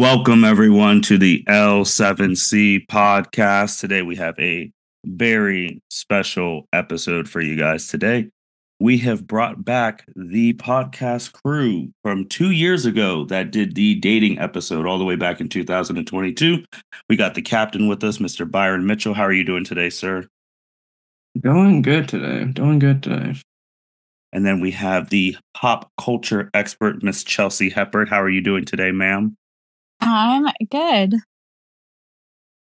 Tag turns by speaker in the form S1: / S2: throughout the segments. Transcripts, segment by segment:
S1: Welcome, everyone, to the L7C podcast. Today, we have a very special episode for you guys. Today, we have brought back the podcast crew from 2 years ago that did the dating episode all the way back in 2022. We got the captain with us, Mr. Byron Mitchell. How are you doing today, sir?
S2: Doing good today.
S1: And then we have the pop culture expert, Miss Chelsea Heppard. How are you doing today, ma'am?
S3: I'm good.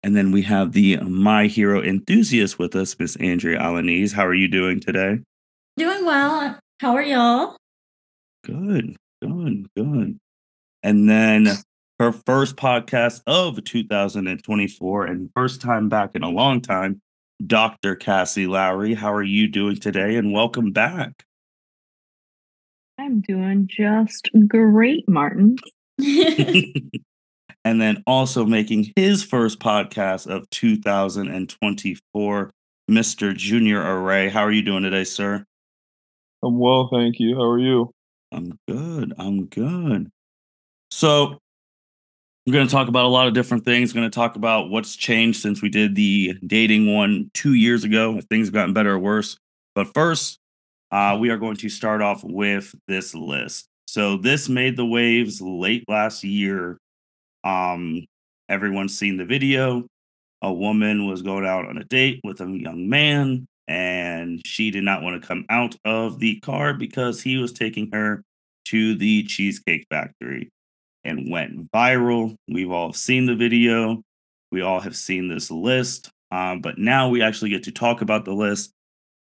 S1: And then we have the My Hero enthusiast with us, Miss Andrea Alanese. How are you doing today?
S4: Doing well. How are y'all?
S1: Good. And then her first podcast of 2024 and first time back in a long time, Dr. Kassie Lowry. How are you doing today? And welcome back.
S3: I'm doing just great, Martin.
S1: And then also making his first podcast of 2024, Mr. Junior Array. How are you doing today, sir?
S5: I'm well, thank you. How are you?
S1: I'm good. So we're going to talk about a lot of different things. We're going to talk about what's changed since we did the dating one 2 years ago, if things have gotten better or worse. But first, we are going to start off with this list. So this made the waves late last year. Everyone's seen the video. A woman was going out on a date with a young man, and she did not want to come out of the car because he was taking her to the Cheesecake Factory, and went viral. We've all seen the video. We all have seen this list. But now we actually get to talk about the list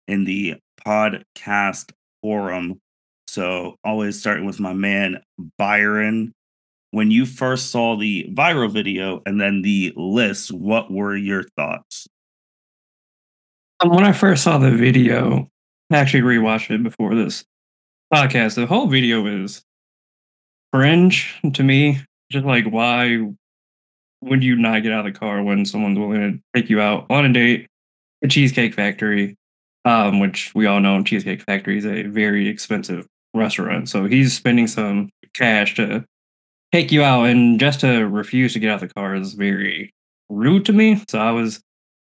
S1: in the podcast forum. So always starting with my man, Byron. When you first saw the viral video and then the list, what were your thoughts?
S2: When I first saw the video, I actually rewatched it before this podcast. The whole video is cringe to me. Just like, why would you not get out of the car when someone's willing to take you out on a date? The Cheesecake Factory, which we all know Cheesecake Factory is a very expensive restaurant. So he's spending some cash to take you out, and just to refuse to get out of the car is very rude to me. So I was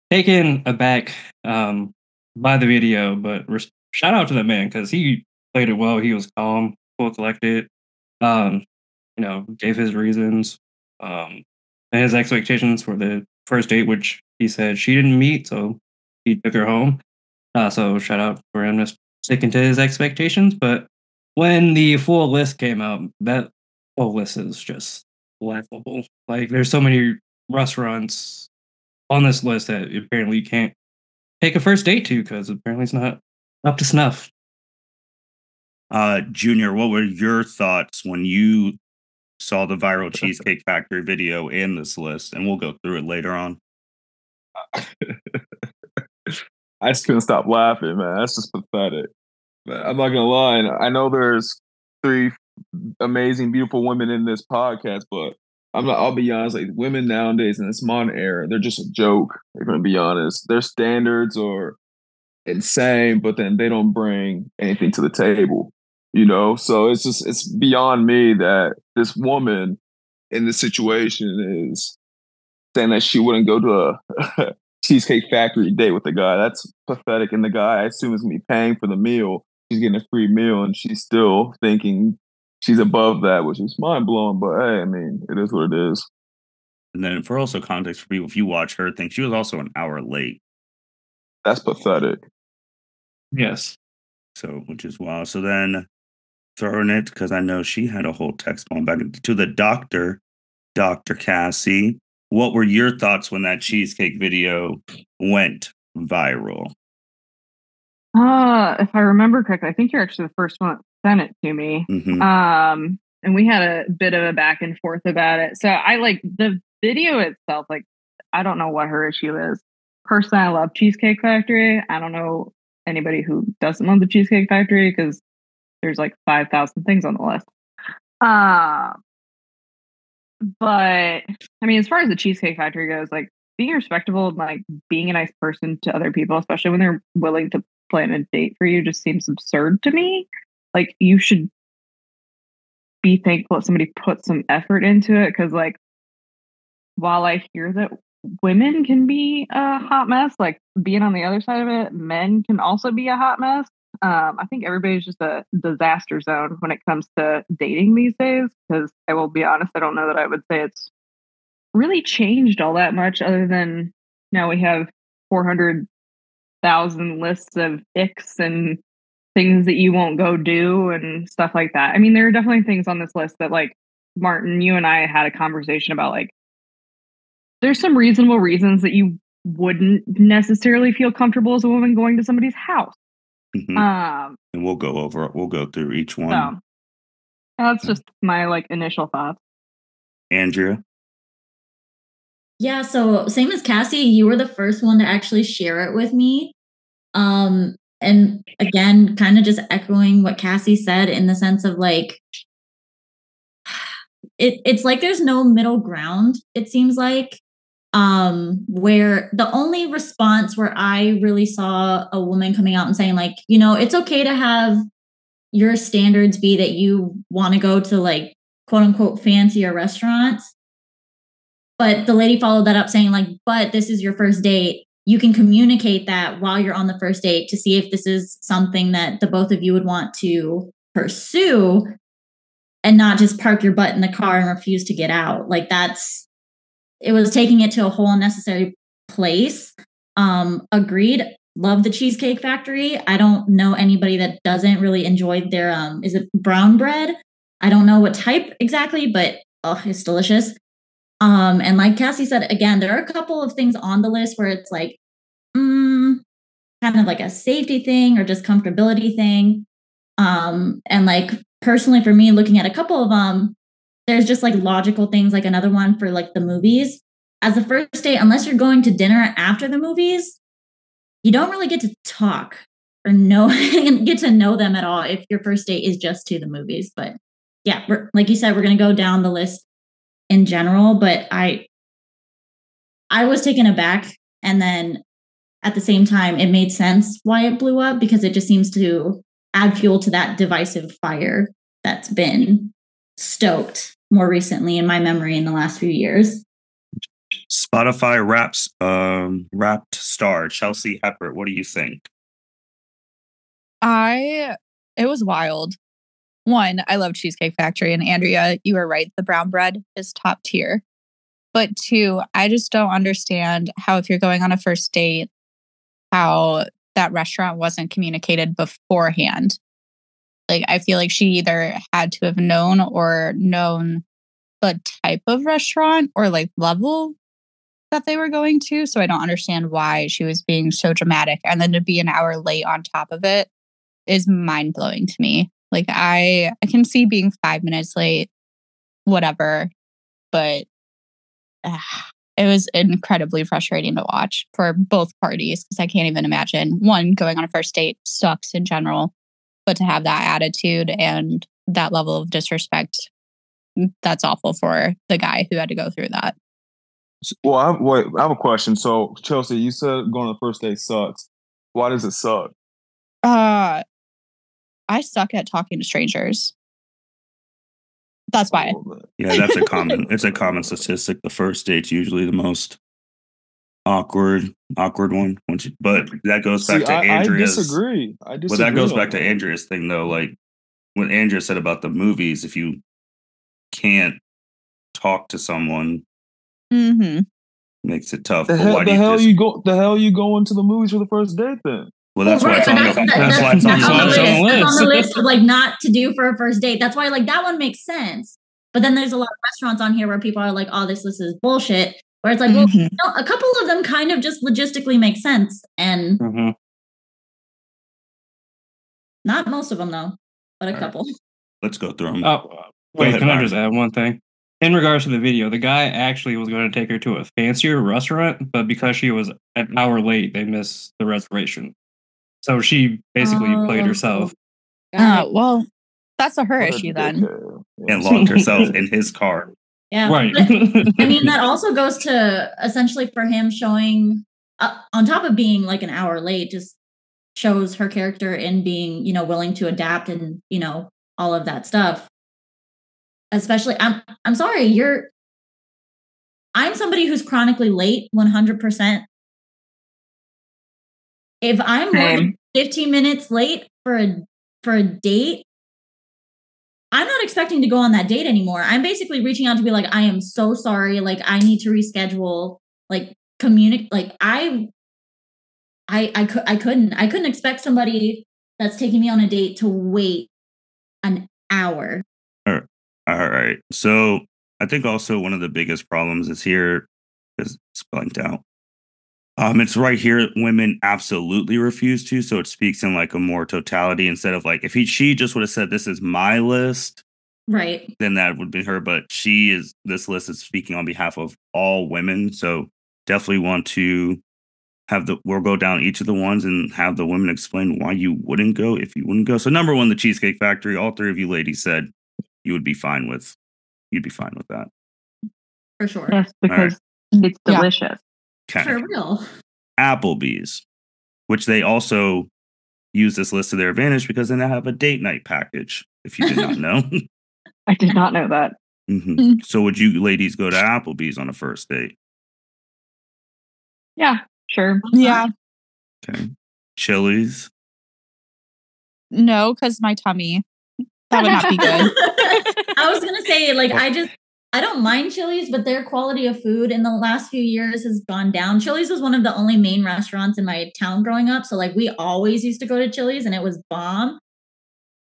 S2: taken aback by the video, but shout out to that man because he played it well. He was calm, cool, collected. Um, gave his reasons and his expectations for the first date, which he said she didn't meet, so he took her home. So shout out for him just sticking to his expectations. But when the full list came out, that full list is just laughable. Like, there's so many restaurants on this list that apparently you can't take a first date to because apparently it's not up to snuff.
S1: Junior, what were your thoughts when you saw the viral Cheesecake Factory video and this list? And we'll go through it later on.
S5: I just couldn't stop laughing, man. That's just pathetic. I'm not gonna lie. I know there's three amazing, beautiful women in this podcast, but I'll be honest. Like, women nowadays in this modern era, they're just a joke. They're gonna be honest. Their standards are insane, but then they don't bring anything to the table. So it's beyond me that this woman in this situation is saying that she wouldn't go to a Cheesecake Factory date with the guy. That's pathetic. And the guy, I assume, is gonna be paying for the meal. She's getting a free meal, and she's still thinking she's above that, which is mind blowing. But hey, I mean, it is what it is.
S1: And then for also context for people, if you watch her thing, she was also an hour late.
S5: That's pathetic.
S2: Yes.
S1: So, which is wild. So then throwing it, because I know she had a whole text going back to the doctor, Dr. Kassie. What were your thoughts when that cheesecake video went viral?
S3: If I remember correctly, I think you're actually the first one that sent it to me.
S1: Mm-hmm.
S3: And we had a bit of a back and forth about it. So I like the video itself. Like, I don't know what her issue is. Personally, I love Cheesecake Factory. I don't know anybody who doesn't love the Cheesecake Factory because there's like 5,000 things on the list. But I mean, as far as the Cheesecake Factory goes, like, being respectable and like being a nice person to other people, especially when they're willing to plan a date for you, just seems absurd to me. Like, you should be thankful that somebody put some effort into it, because like while I hear that women can be a hot mess, like being on the other side of it, men can also be a hot mess. I think everybody's just a disaster zone when it comes to dating these days. Because I will be honest, I don't know that I would say it's really changed all that much, other than now we have 400,000 lists of icks and things that you won't go do and stuff like that. I mean, there are definitely things on this list that, like, Martin, you and I had a conversation about, like, there's some reasonable reasons that you wouldn't necessarily feel comfortable as a woman going to somebody's house.
S1: Mhm. And we'll go through each one.
S3: So that's just my like initial thoughts.
S1: Andrea?
S4: Yeah, so same as Kassie, you were the first one to actually share it with me. And again, kind of just echoing what Kassie said in the sense of like, it's like there's no middle ground, it seems like. Where the only response where I really saw a woman coming out and saying, like, you know, it's okay to have your standards be that you want to go to like quote unquote fancier restaurants. But the lady followed that up saying, like, but this is your first date. You can communicate that while you're on the first date to see if this is something that the both of you would want to pursue, and not just park your butt in the car and refuse to get out. Like, it was taking it to a whole unnecessary place. Agreed. Love the Cheesecake Factory. I don't know anybody that doesn't really enjoy their, is it brown bread? I don't know what type exactly, but it's delicious. And like Kassie said, again, there are a couple of things on the list where it's like, kind of like a safety thing or just comfortability thing. And like personally for me, looking at a couple of them, there's just like logical things, like another one for like the movies. As a first date, unless you're going to dinner after the movies, you don't really get to talk or get to know them at all if your first date is just to the movies. But yeah, like you said, we're going to go down the list in general, but I was taken aback, and then at the same time it made sense why it blew up, because it just seems to add fuel to that divisive fire that's been stoked more recently in my memory in the last few years.
S1: Spotify Wrapped star Chelsea Hepper, what do you think?
S6: It was wild. One, I love Cheesecake Factory, and Andrea, you were right. The brown bread is top tier. But two, I just don't understand how, if you're going on a first date, how that restaurant wasn't communicated beforehand. Like, I feel like she either had to have known the type of restaurant or like level that they were going to. So I don't understand why she was being so dramatic. And then to be an hour late on top of it is mind blowing to me. Like, I can see being 5 minutes late, whatever, but it was incredibly frustrating to watch for both parties, because I can't even imagine, one, going on a first date sucks in general, but to have that attitude and that level of disrespect, that's awful for the guy who had to go through that.
S5: Well, I have a question. So, Chelsea, you said going on the first date sucks. Why does it suck?
S6: I suck at talking to strangers. That's why.
S1: Yeah, that's it's a common statistic. The first date's usually the most awkward one. But that goes back to Andrea's.
S5: I disagree.
S1: Well, that goes back to Andrea's thing, though. Like what Andrea said about the movies, if you can't talk to someone, makes it tough.
S5: The hell you go into the movies for the first date then?
S1: Well, that's why it's on
S4: the list of like not to do for a first date. That's why like that one makes sense. But then there's a lot of restaurants on here where people are like, "Oh, this list is bullshit." Where it's like, well, no, a couple of them kind of just logistically make sense, and not most of them though, but a couple.
S1: Right. Let's go through them.
S2: Wait, can I just add one thing? In regards to the video, the guy actually was going to take her to a fancier restaurant, but because she was an hour late, they missed the reservation. So she basically played herself.
S6: Well, that's her issue then.
S1: And locked herself in his car.
S4: Yeah.
S2: Right.
S4: I mean, that also goes to essentially for him showing, on top of being like an hour late, just shows her character in being, willing to adapt and, all of that stuff. Especially, I'm sorry, I'm somebody who's chronically late 100%. If I'm more than 15 minutes late for a date, I'm not expecting to go on that date anymore. I'm basically reaching out to be like, I am so sorry. Like, I need to reschedule. Like, communicate. Like, I couldn't expect somebody that's taking me on a date to wait an hour.
S1: All right. So I think also one of the biggest problems is here is it's blanked out. It's right here. Women absolutely refuse to, so it speaks in like a more totality instead of like if she just would have said this is my list,
S4: right?
S1: Then that would be her. But this list is speaking on behalf of all women, so definitely want to we'll go down each of the ones and have the women explain why you wouldn't go if you wouldn't go. So number one, the Cheesecake Factory. All three of you ladies said you'd be fine with that.
S4: For sure.
S3: Yes, because it's delicious.
S1: Okay.
S4: For real.
S1: Applebee's, which they also use this list to their advantage because then they have a date night package, if you did not know.
S3: I did not know that.
S1: Mm-hmm. So would you ladies go to Applebee's on a first date?
S3: Yeah, sure.
S6: Yeah.
S1: Okay. Chili's?
S6: No, because my tummy. That would not be good.
S4: I was going to say, like, I don't mind Chili's, but their quality of food in the last few years has gone down. Chili's was one of the only main restaurants in my town growing up. So, like, we always used to go to Chili's and it was bomb.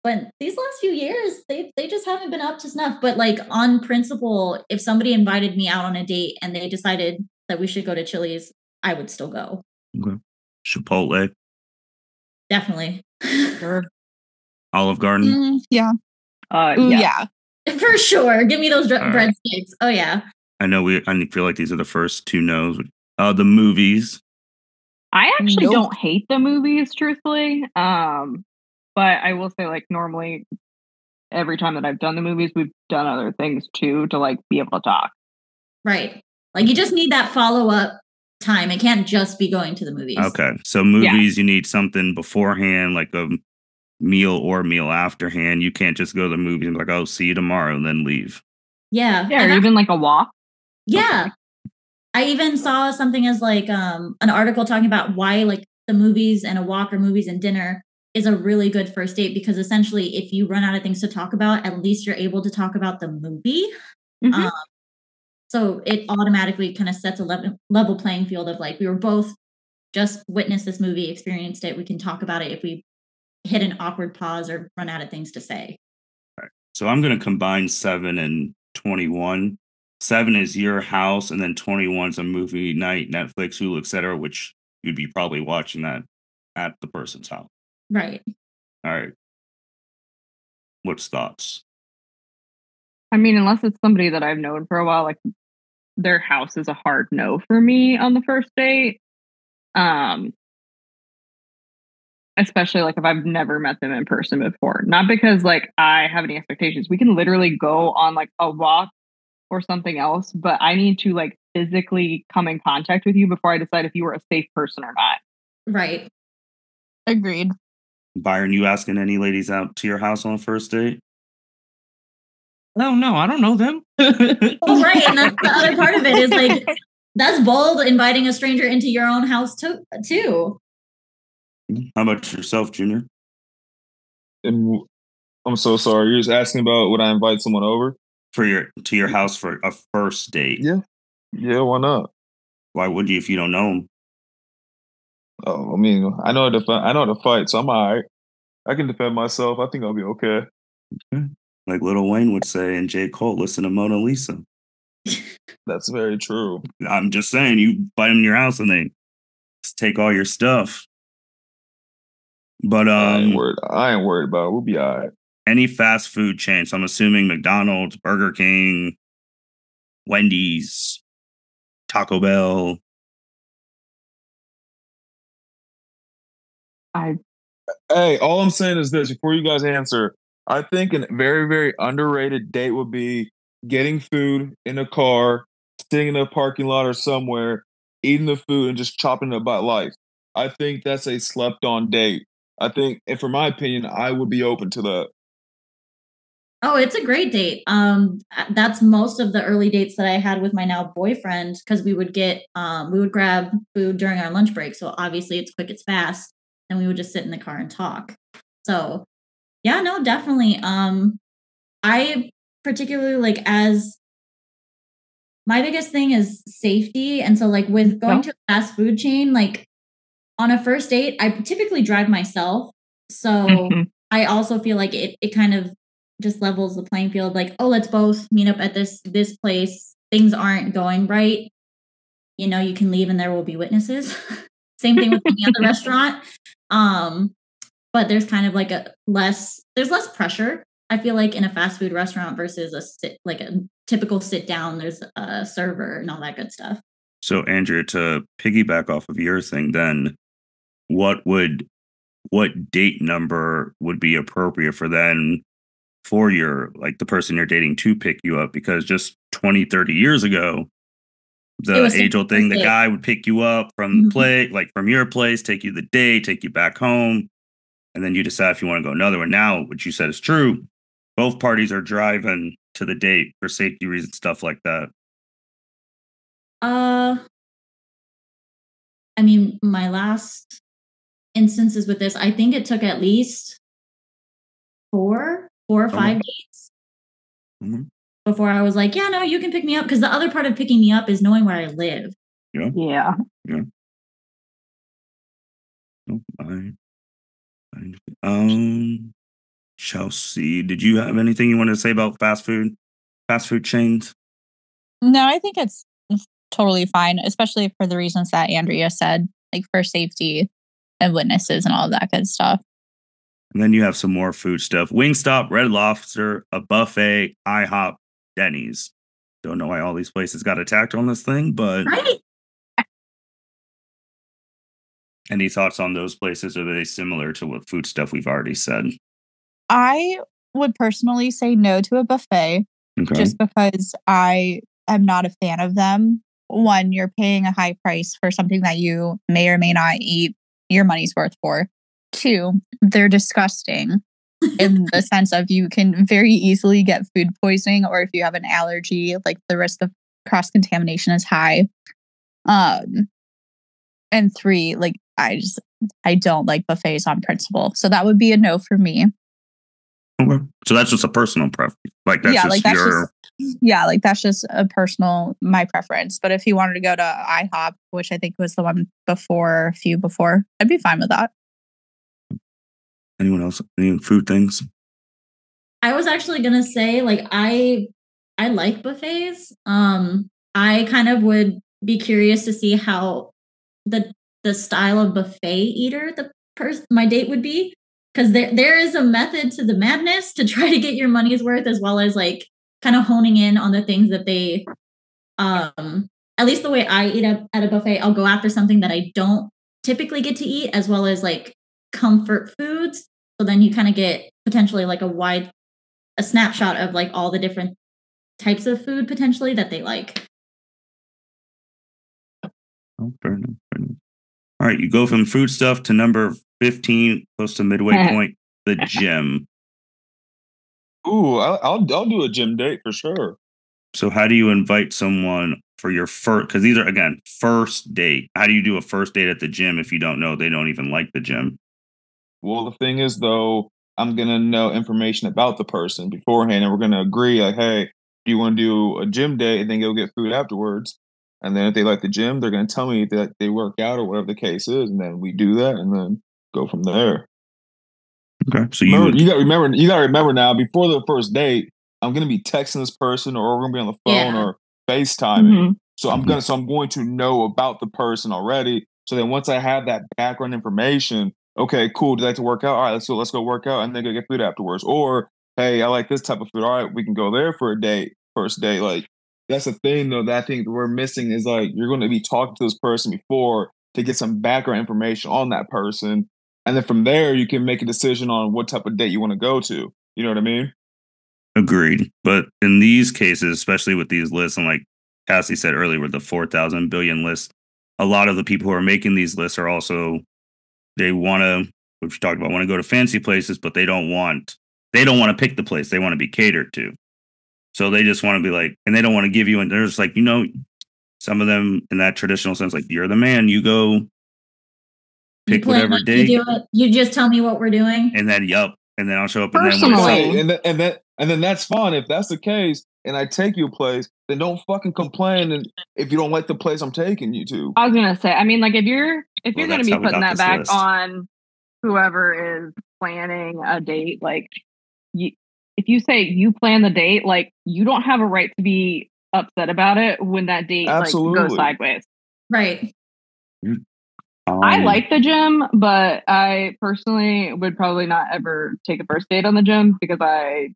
S4: But these last few years, they just haven't been up to snuff. But, like, on principle, if somebody invited me out on a date and they decided that we should go to Chili's, I would still go.
S1: Okay. Chipotle?
S4: Definitely.
S3: Sure.
S1: Olive Garden?
S6: Yeah.
S3: Yeah.
S4: For sure. Give me those breadsticks. Oh, yeah.
S1: I know I feel like these are the first two no's. The movies.
S3: I actually don't hate the movies, truthfully. But I will say, like, normally every time that I've done the movies, we've done other things too to like be able to talk.
S4: Right. Like you just need that follow-up time. It can't just be going to the movies.
S1: Okay. So movies, you need something beforehand, like a meal or meal afterhand. You can't just go to the movies and be like, oh, see you tomorrow and then leave.
S4: Yeah.
S3: Yeah, or even like a walk.
S4: Yeah. Okay. I even saw something as like an article talking about why like the movies and a walk or movies and dinner is a really good first date, because essentially if you run out of things to talk about, at least you're able to talk about the movie. Mm-hmm. So it automatically kind of sets a level playing field of like, we were both just witnessed this movie, experienced it. We can talk about it if we hit an awkward pause or run out of things to say.
S1: All right. So I'm going to combine 7 and 21. 7 is your house, and then 21 is a movie night, Netflix, Hulu, etc., which you'd be probably watching that at the person's house.
S4: Right.
S1: All right. What's thoughts?
S3: I mean, unless it's somebody that I've known for a while, like their house is a hard no for me on the first date. Especially like if I've never met them in person before. Not because like I have any expectations. We can literally go on like a walk or something else, but I need to like physically come in contact with you before I decide if you are a safe person or not.
S4: Right.
S6: Agreed.
S1: Byron, you asking any ladies out to your house on a first date?
S2: Oh, no, I don't know them.
S4: Oh, right. And that's the other part of it is like, that's bold, inviting a stranger into your own house too.
S1: How about yourself, Junior?
S5: I'm so sorry. You're just asking about would I invite someone over?
S1: To your house for a first date?
S5: Yeah. Yeah, why not?
S1: Why would you if you don't know them?
S5: Oh, I mean, I know how to fight, so I'm all right. I can defend myself. I think I'll be okay.
S1: Like Lil Wayne would say, and J. Cole, listen to Mona Lisa.
S5: That's very true.
S1: I'm just saying, you invite them in your house and they just take all your stuff. But
S5: I ain't worried about it. We'll be all right.
S1: Any fast food chain. So I'm assuming McDonald's, Burger King, Wendy's, Taco Bell.
S5: Hey, all I'm saying is this before you guys answer. I think a very, very underrated date would be getting food in a car, sitting in a parking lot or somewhere, eating the food and just chopping it about life. I think that's a slept on date. I think, and for my opinion, I would be open to that.
S4: Oh, it's a great date. That's most of the early dates that I had with my now boyfriend, because we would grab food during our lunch break. So obviously it's quick, it's fast, and we would just sit in the car and talk. So yeah, no, definitely. I particularly like, as my biggest thing is safety. And so like with going to a fast food chain, like on a first date, I typically drive myself. So I also feel like it kind of just levels the playing field. Like, oh, let's both meet up at this place. Things aren't going right. You know, you can leave and there will be witnesses. Same thing with any other restaurant. But there's kind of like there's less pressure, I feel like, in a fast food restaurant versus a typical sit down. There's a server and all that good stuff.
S1: So Andrea, to piggyback off of your thing, then what date number would be appropriate for your, like, the person you're dating to pick you up? Because just 20, 30 years ago, the age-old thing, the guy would pick you up from the place, like from your place, take you the day, take you back home, and then you decide if you want to go another one. Now, what you said is true. Both parties are driving to the date for safety reasons, stuff like that.
S4: I mean, my last instances with this, I think it took at least four or five dates before I was like, yeah, no, you can pick me up. Because the other part of picking me up is knowing where I live.
S3: Yeah.
S1: Chelsea, did you have anything you wanted to say about fast food chains?
S6: No, I think it's totally fine, especially for the reasons that Andrea said, like for safety and witnesses and all of that good stuff.
S1: And then you have some more food stuff. Wingstop, Red Lobster, a buffet, IHOP, Denny's. Don't know why all these places got attacked on this thing, but any thoughts on those places? Are they similar to what food stuff we've already said?
S6: I would personally say no to a buffet, just because I am not a fan of them. One, you're paying a high price for something that you may or may not eat your money's worth for. Two, they're disgusting in the sense of you can very easily get food poisoning, or if you have an allergy, like the risk of cross-contamination is high. And three, like I don't like buffets on principle. So that would be a no for me.
S1: Okay. So that's just a personal preference. Like that's
S6: that's just a personal, my preference. But if you wanted to go to IHOP, which I think was the one before, I'd be fine with that.
S1: Anyone else? Any food things?
S4: I was actually gonna say, like, I like buffets. I kind of would be curious to see how the style of buffet eater my date would be, because there is a method to the madness to try to get your money's worth, as well as like kind of honing in on the things that they at least the way I eat at a buffet, I'll go after something that I don't typically get to eat, as well as like comfort foods. So then you kind of get potentially like a snapshot of like all the different types of food potentially that they like.
S1: Oh, fair enough. All right, you go from food stuff to number 15, close to midway point, the gym.
S5: Ooh, I'll do a gym date for sure.
S1: So how do you invite someone for your first, because these are, again, first date. How do you do a first date at the gym if you don't know they don't even like the gym?
S5: Well, the thing is, though, I'm going to know information about the person beforehand, and we're going to agree, like, hey, do you want to do a gym date and then go get food afterwards? And then if they like the gym, they're going to tell me that they work out or whatever the case is, and then we do that and then go from there.
S1: Okay, so
S5: you got to remember now, before the first date, I'm going to be texting this person, or we're going to be on the phone or FaceTiming. So I'm going to know about the person already. So then once I have that background information, okay, cool. Do you like to work out? All right, let's go work out and then go get food afterwards. Or, hey, I like this type of food. All right, we can go there for a date, first date. Like, that's the thing, though, that I think we're missing is, like, you're going to be talking to this person before to get some background information on that person. And then from there, you can make a decision on what type of date you want to go to. You know what I mean?
S1: Agreed. But in these cases, especially with these lists, and like Kassie said earlier, with the 4,000 billion list, a lot of the people who are making these lists are also, they want to, which we talked about, want to go to fancy places, but they don't they don't want to pick the place. They want to be catered to. So they just want to be like, and they don't want to give you, and there's like, some of them in that traditional sense, like you're the man, you go pick whatever date.
S4: You just tell me what we're doing.
S1: And then, and then I'll show up.
S3: Personally.
S5: And then that's fine. If that's the case, and I take you a place, then don't fucking complain. And if you don't like the place I'm taking you to,
S3: I was gonna say, I mean, like if you're gonna be putting that back on whoever is planning a date, like if you say you plan the date, like you don't have a right to be upset about it when that date like goes sideways.
S4: Right.
S3: I like the gym, but I personally would probably not ever take a first date on the gym because I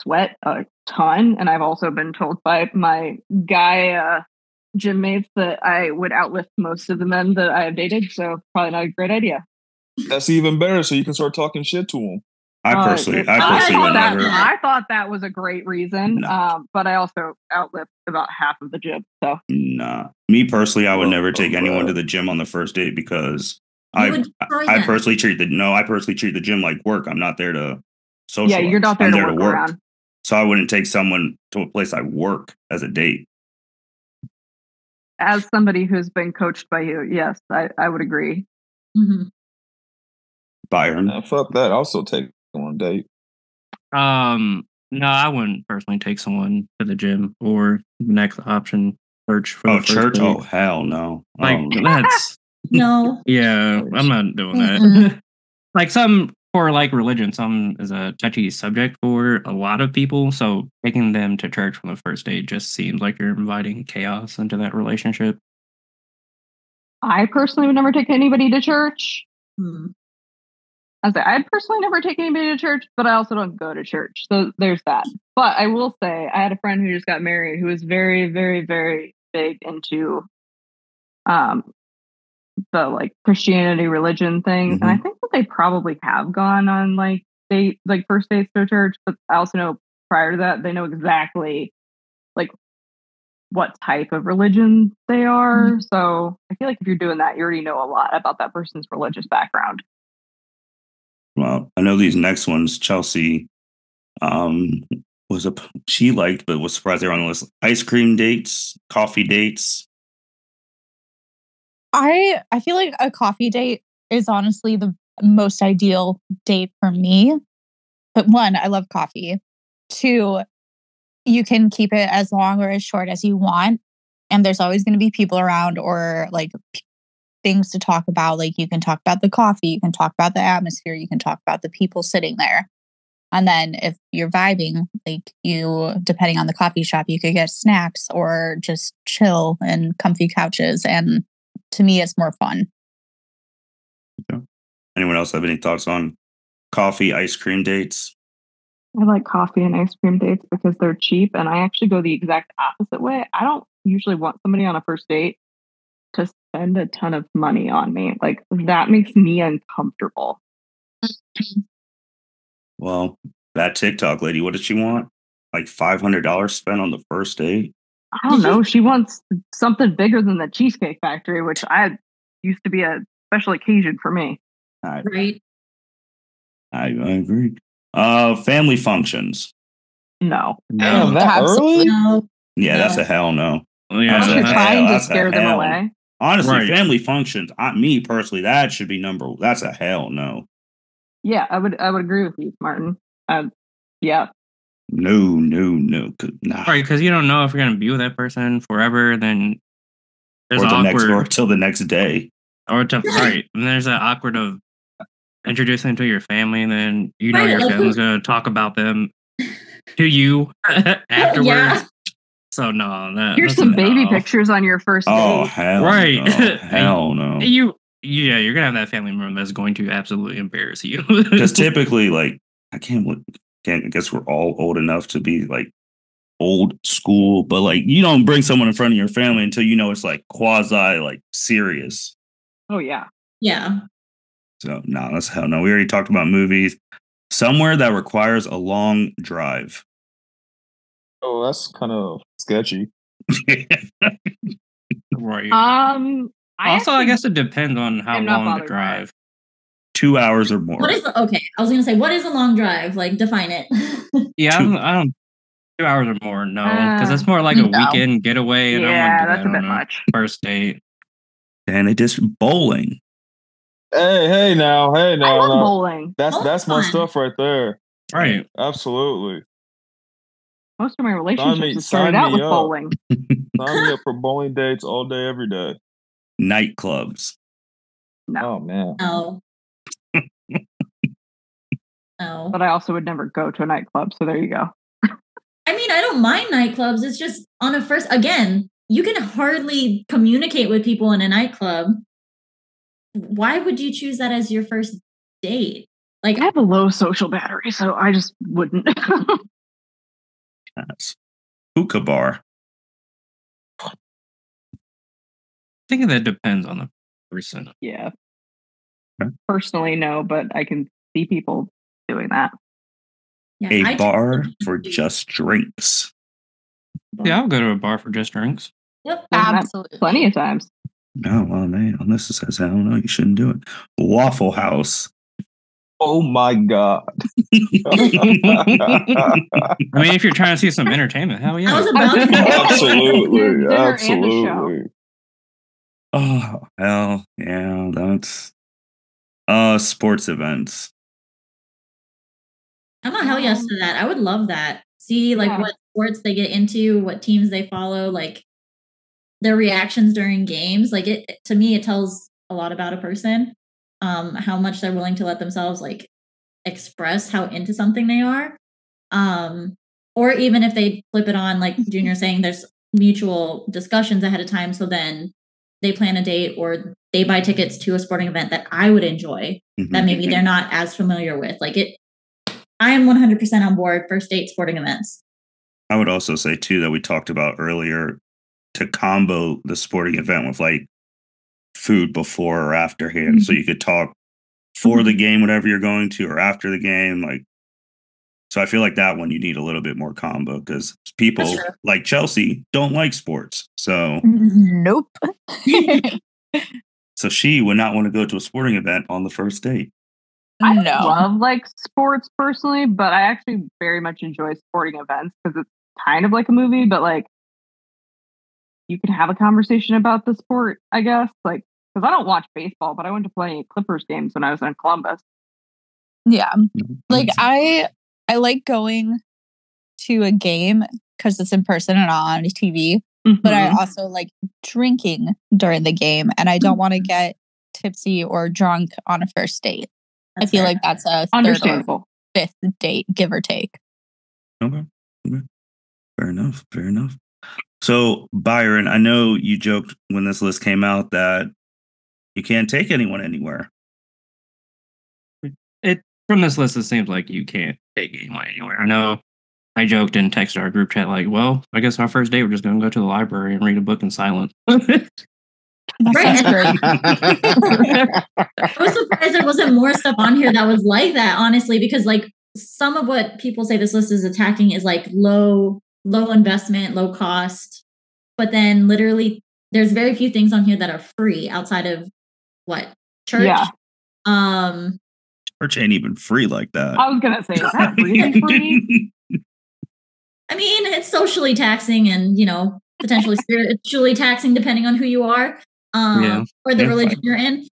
S3: sweat a ton, and I've also been told by my guy gym mates that I would outlift most of the men that I have dated, so probably not a great idea.
S5: That's even better, so you can start talking shit to them.
S1: I personally would never.
S3: I thought that was a great reason, but I also outlift about half of the gym. So
S1: nah, me personally, I would never take anyone to the gym on the first date because I personally treat the gym like work. I'm not there to socialize.
S3: Yeah, you're not there, to work around.
S1: So I wouldn't take someone to a place I work as a date.
S3: As somebody who's been coached by you, yes, I would agree.
S4: Mm-hmm.
S1: Byron,
S5: fuck that. I'll also take on a date.
S2: No, I wouldn't personally take someone to the gym or the next option, church.
S1: Church? Oh, hell no.
S2: Like, that's...
S4: No.
S2: Yeah, I'm not doing that. Like, for like religion, some is a touchy subject for a lot of people. So taking them to church on the first date just seems like you're inviting chaos into that relationship.
S3: I personally would never take anybody to church. I'd personally never take anybody to church, but I also don't go to church. So there's that. But I will say, I had a friend who just got married who was very, very, very big into the like Christianity religion things. And I think that they probably have gone on first dates to church, but I also know prior to that, they know exactly like what type of religion they are. So I feel like if you're doing that, you already know a lot about that person's religious background.
S1: Well, I know these next ones, Chelsea she liked, but was surprised they were on the list. Ice cream dates, coffee dates.
S6: I feel like a coffee date is honestly the most ideal date for me. But one, I love coffee. Two, you can keep it as long or as short as you want. And there's always going to be people around or like things to talk about. Like you can talk about the coffee, you can talk about the atmosphere, you can talk about the people sitting there. And then if you're vibing, like depending on the coffee shop, you could get snacks or just chill and comfy couches. And to me, it's more fun.
S1: Okay. Anyone else have any thoughts on coffee, ice cream dates?
S3: I like coffee and ice cream dates because they're cheap. And I actually go the exact opposite way. I don't usually want somebody on a first date to spend a ton of money on me. Like that makes me uncomfortable.
S1: Well, that TikTok lady, what did she want? Like $500 spent on the first date?
S3: I don't know. She wants something bigger than the Cheesecake Factory, which I used to be a special occasion for me.
S4: Right.
S1: I agree. Family functions.
S3: No.
S5: Damn, that early?
S4: No.
S1: Yeah, that's a hell no.
S2: Yeah,
S3: unless you're trying to scare them away.
S1: Honestly, family functions, me personally, that should be that's a hell no.
S3: Yeah, I would agree with you, Martin. Yeah.
S1: No. Nah.
S2: Right, because you don't know if you're gonna be with that person forever. Then there's
S1: or till the next day.
S2: Right, and there's that awkward of introducing them to your family, and then your family's gonna talk about them to you afterwards.
S4: Yeah.
S2: So no,
S3: here's some baby pictures on your first date.
S1: Oh hell,
S2: right?
S1: No. Hell no.
S2: You're gonna have that family member that's going to absolutely embarrass you.
S1: Because typically, like, I guess we're all old enough to be like old school, but like you don't bring someone in front of your family until you know it's like quasi like serious.
S3: Oh yeah.
S4: Yeah.
S1: So no, that's hell no. We already talked about movies. Somewhere that requires a long drive.
S5: Oh, that's kind of sketchy.
S2: Right.
S3: I
S2: guess it depends on how long the drive.
S1: 2 hours or more.
S4: What is okay? I was gonna say, what is a long drive? Like, define it.
S2: Yeah, I don't 2 hours or more. No, because it's more like a
S6: No.
S2: weekend getaway, and I
S3: Yeah,
S2: wouldn't do
S3: that's
S2: that
S3: a bit
S2: on a
S3: much.
S2: first date.
S1: And it just bowling.
S5: Hey now.
S3: I love bowling.
S5: That's my
S4: Fun.
S5: stuff right there.
S2: Right.
S5: Absolutely.
S3: Most of my relationships have started
S5: sign
S3: out
S5: me
S3: with
S5: up.
S3: bowling.
S5: Sign me up for bowling dates all day, every day.
S1: Nightclubs.
S3: No,
S5: Oh man.
S4: No. No.
S3: but I also would never go to a nightclub. So there you go.
S4: I mean, I don't mind nightclubs. It's just on a first, again, you can hardly communicate with people in a nightclub. Why would you choose that as your first date? Like,
S3: I have a low social battery, so I just wouldn't.
S1: Yes. Hookah bar.
S2: I think that depends on the person.
S3: Yeah.
S1: Okay.
S3: Personally, no, but I can see people doing that.
S4: yeah,
S1: A
S4: I
S1: bar
S4: totally
S1: for
S4: do
S1: just drinks.
S4: bar.
S2: Yeah, I'll go to a bar for just drinks.
S4: Yep.
S3: Done that
S6: Absolutely.
S3: Plenty of times.
S1: Oh, well, man, unless it says, I don't know, you shouldn't do it. Waffle House.
S5: Oh my god.
S2: I mean, if you're trying to see some entertainment, hell
S4: I
S2: yeah.
S4: was about to
S3: There's
S5: Absolutely.
S3: dinner and a show.
S5: Absolutely.
S1: Oh, hell, yeah, that's sports events.
S4: I'm a hell yes to that. I would love that. See like
S3: Yeah.
S4: what sports they get into, what teams they follow, like their reactions during games. Like it to me, it tells a lot about a person. How much they're willing to let themselves like express how into something they are. Or even if they flip it on, like Junior saying, there's mutual discussions ahead of time. So then they plan a date or they buy tickets to a sporting event that I would enjoy that maybe they're not as familiar with. Like I am 100% on board first date sporting events.
S1: I would also say, too, that we talked about earlier to combo the sporting event with like food before or afterhand. So you could talk for the game, whatever you're going to, or after the game. Like, so I feel like that one you need a little bit more combo because people
S4: That's true.
S1: like Chelsea don't like sports. So
S6: Nope.
S1: so she would not want to go to a sporting event on the first date.
S3: I
S6: No.
S3: love like sports personally, but I actually very much enjoy sporting events because it's kind of like a movie, but like you can have a conversation about the sport, I guess. Like, because I don't watch baseball, but I went to plenty of Clippers games when I was in Columbus.
S6: Yeah. Like I like going to a game because it's in person and not on TV. But I also like drinking during the game, and I don't want to get tipsy or drunk on a first date. I feel like that's a third or
S3: understandable.
S6: fifth date, give or take.
S1: Okay. Fair enough. Fair enough. So, Byron, I know you joked when this list came out that you can't take anyone anywhere.
S2: From this list, it seems like you can't take anyone anywhere. I know I joked and texted our group chat like, well, I guess our first date we're just going to go to the library and read a book in silence.
S6: That
S4: Right.
S6: sounds great.
S4: I was surprised there wasn't more stuff on here that was like that, honestly, because like some of what people say this list is attacking is like low investment, low cost. But then literally there's very few things on here that are free outside of what? Church?
S3: Yeah.
S1: Church ain't even free like that.
S3: I was going to say, is that really free?
S4: I mean, it's socially taxing and, you know, potentially spiritually taxing depending on who you are or the religion you're in.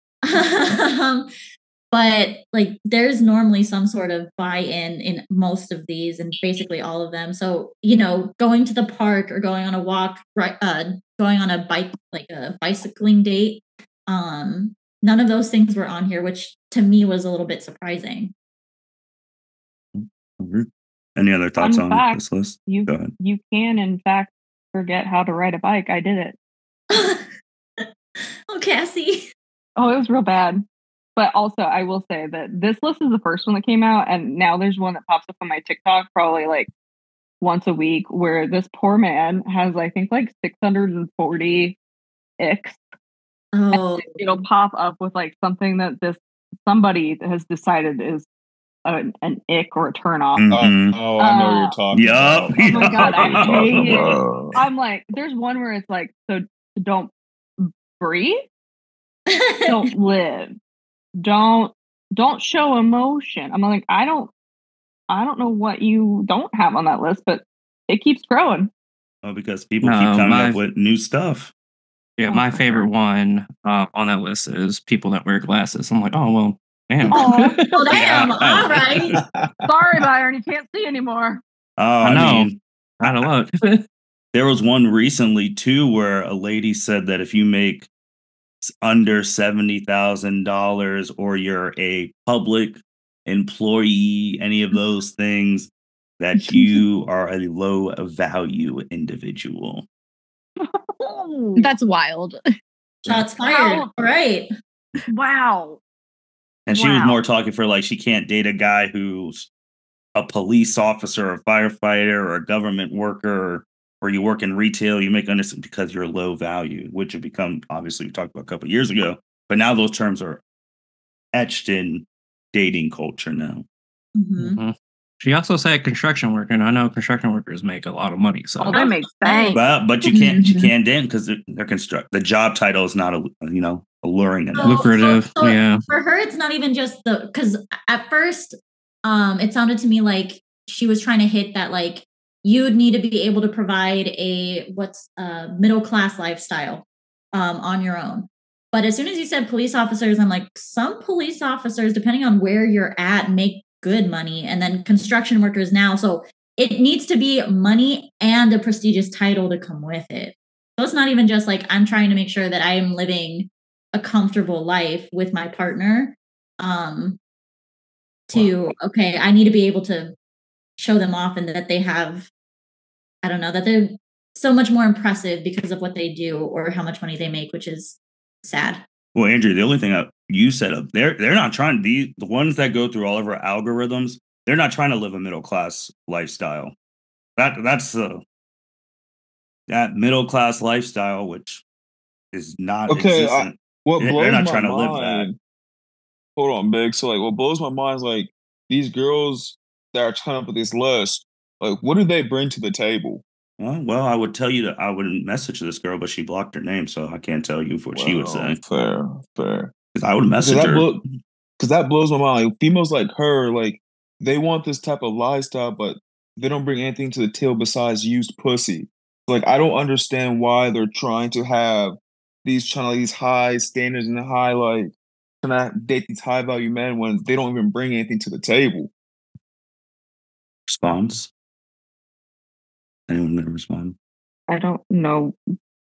S4: But like there's normally some sort of buy-in in most of these and basically all of them. So, you know, going to the park or going on a walk, going on a bike, like a bicycling date, none of those things were on here, which to me was a little bit surprising.
S1: Any other thoughts
S3: Fun
S1: on
S3: fact,
S1: this list? Go ahead.
S3: You can, in fact, forget how to ride a bike. I did it.
S4: Oh, Kassie.
S3: Oh, it was real bad. But also, I will say that this list is the first one that came out, and now there's one that pops up on my TikTok probably like once a week where this poor man has, I think, like 640 icks.
S4: Oh,
S3: It'll pop up with like something that somebody has decided is an ick or a turn off.
S1: Mhm.
S5: Oh, I know what you're talking
S1: Yup.
S5: about.
S3: Oh my God, I hate it.
S5: about.
S3: I'm like, there's one where it's like, so don't breathe, don't live, don't don't show emotion. I'm like, I don't know what you don't have on that list, but it keeps growing.
S1: Oh, because people keep
S2: No,
S1: coming up with new stuff.
S2: Yeah,
S3: Oh,
S2: my
S3: for
S2: favorite
S3: sure.
S2: one on that list is people that wear glasses. I'm like, oh well, damn.
S3: Aw.
S4: Oh, damn.
S1: Yeah.
S4: All right.
S3: Sorry, Byron, you can't see anymore.
S1: Oh,
S2: I
S1: I
S2: know.
S1: mean,
S2: Out of luck.
S1: there was one recently too where a lady said that if you make under $70,000 or you're a public employee, any of those things, that you are a low value individual.
S6: That's wild.
S4: Shots fired.
S3: Wow.
S4: All right.
S3: Wow.
S1: And she was
S3: Wow.
S1: more talking for like she can't date a guy who's a police officer, a firefighter, or a government worker, or you work in retail, you make under because you're low value, which have become obviously we talked about a couple of years ago, but now those terms are etched in dating culture now.
S4: Mhm.
S2: Mhm. She also said construction worker, and I know construction workers make a lot of money. So
S3: Oh, they make bank.
S1: But you can't date because they're the job title is not alluring enough.
S2: lucrative.
S4: So
S2: Yeah.
S4: for her, it's not even just because at first, it sounded to me like she was trying to hit that like you'd need to be able to provide a middle class lifestyle on your own. But as soon as you said police officers, I'm like, some police officers, depending on where you're at, make good money, and then construction workers now. So it needs to be money and a prestigious title to come with it. So it's not even just like I'm trying to make sure that I am living a comfortable life with my partner. Okay, I need to be able to show them off and that they have, I don't know, that they're so much more impressive because of what they do or how much money they make, which is sad.
S1: Well, Andrea, the only thing you said up they're not trying the ones that go through all of our algorithms, they're not trying to live a middle class lifestyle. That's that middle class lifestyle, which is not
S5: Okay,
S1: existent.
S5: what
S1: They're
S5: blows
S1: not
S5: my
S1: trying to live that.
S5: mind. Hold on, Big. So, like, what blows my mind is like these girls that are trying up with this list. Like, what do they bring to the table?
S1: Well, I would tell you that I would message this girl, but she blocked her name, so I can't tell you what she would say.
S5: Fair.
S1: Because I would message her.
S5: Because that blows my mind. Like, females like her, like, they want this type of lifestyle, but they don't bring anything to the table besides used pussy. Like, I don't understand why they're trying to have these high standards and high like trying to date these high value men when they don't even bring anything to the table.
S1: Response? Anyone gonna respond?
S3: I don't know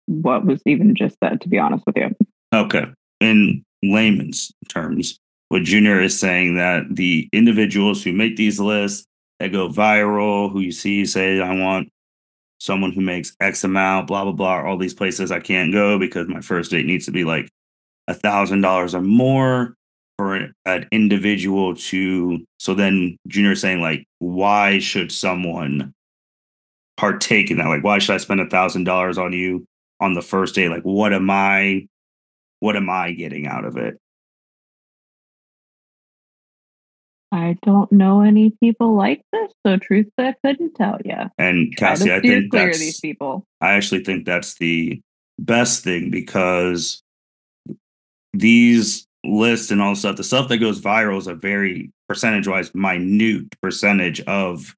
S3: what was even just said, to be honest with you.
S1: Okay. In layman's terms, what Junior is saying that the individuals who make these lists that go viral, who you see say, I want someone who makes X amount, blah, blah, blah, all these places I can't go because my first date needs to be like $1,000 or more for an individual to. So then Junior is saying, like, why should someone partake in that? Like, why should I spend $1,000 on you on the first date? Like, what am I getting out of it?
S3: I don't know any people like this, so truthfully, I couldn't tell you.
S1: And Kassie, I think
S3: clear these people.
S1: I actually think that's the best thing because these lists and all the stuff that goes viral is a very percentage-wise minute percentage of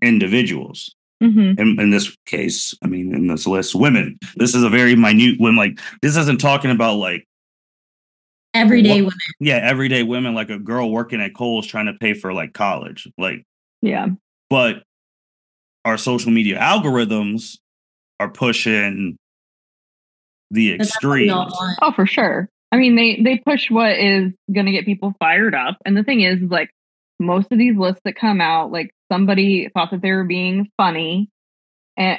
S1: individuals. In this case, I mean, in this list, women. This is a very minute women. Like, this isn't talking about like
S4: everyday women.
S1: Yeah, everyday women, like a girl working at Kohl's trying to pay for like college. Like,
S3: yeah.
S1: But our social media algorithms are pushing the extreme.
S3: Oh, for sure. I mean, they push what is going to get people fired up. And the thing is, like, most of these lists that come out, like, somebody thought that they were being funny,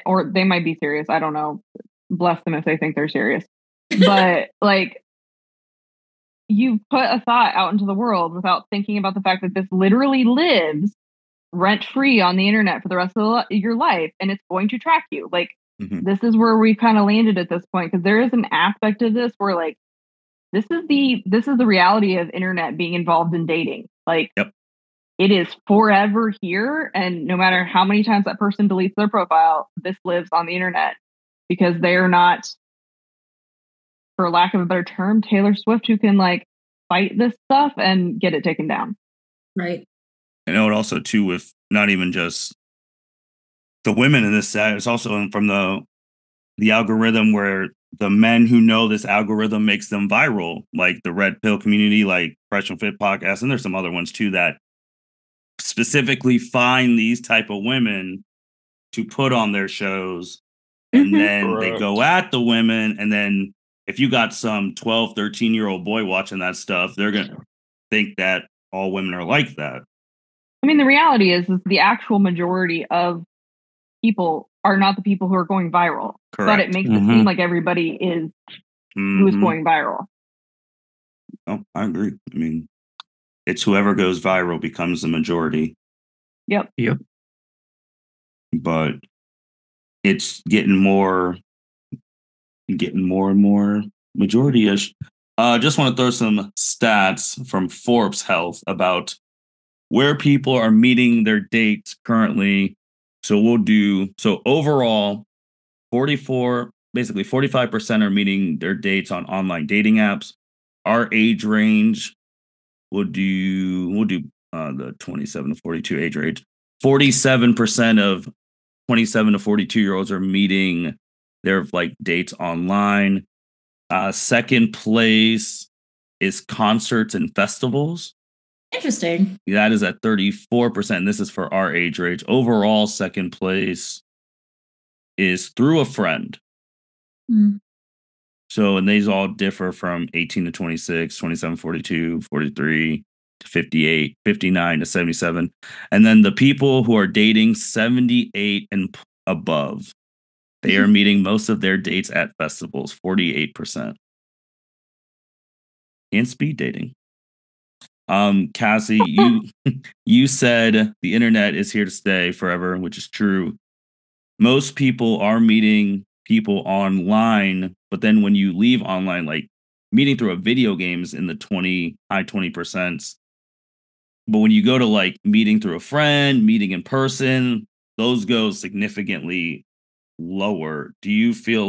S3: or they might be serious. I don't know. Bless them if they think they're serious. But, like, you put a thought out into the world without thinking about the fact that this literally lives rent-free on the internet for the rest of your life, and it's going to track you. Like, this is where we kind of landed at this point, because there is an aspect of this where, like, this is the reality of internet being involved in dating. Like, it is forever here, and no matter how many times that person deletes their profile, this lives on the internet because they are not, for lack of a better term, Taylor Swift, who can like fight this stuff and get it taken down.
S4: Right.
S1: And it would also too with not even just the women in this set, it's also from the algorithm where the men who know this algorithm makes them viral, like the Red Pill community, like Fresh and Fit podcast, and there's some other ones too that specifically find these type of women to put on their shows, and then they go at the women, and then if you got some 12 13-year-old boy watching that stuff, they're gonna think that all women are like that.
S3: I mean, the reality is the actual majority of people are not the people who are going viral.
S1: Correct.
S3: But it makes it seem like everybody is who's going viral.
S1: Oh, I agree. I mean, it's whoever goes viral becomes the majority.
S3: Yep.
S1: But it's getting more and more majority-ish. Just want to throw some stats from Forbes Health about where people are meeting their dates currently. So overall, 45% are meeting their dates on online dating apps. Our age range, we'll do the 27 to 42 age range. 47% of 27 to 42-year-olds are meeting their dates online. Second place is concerts and festivals.
S4: Interesting.
S1: That is at 34%. This is for our age range. Overall, second place is through a friend. So, and these all differ from 18 to 26, 27, 42, 43 to 58, 59 to 77. And then the people who are dating 78 and above, they are meeting most of their dates at festivals, 48%. And speed dating. Kassie, you said the internet is here to stay forever, which is true. Most people are meeting people online, but then when you leave online, like meeting through a video games in the high 20%. But when you go to meeting through a friend, meeting in person, those go significantly lower. Do you feel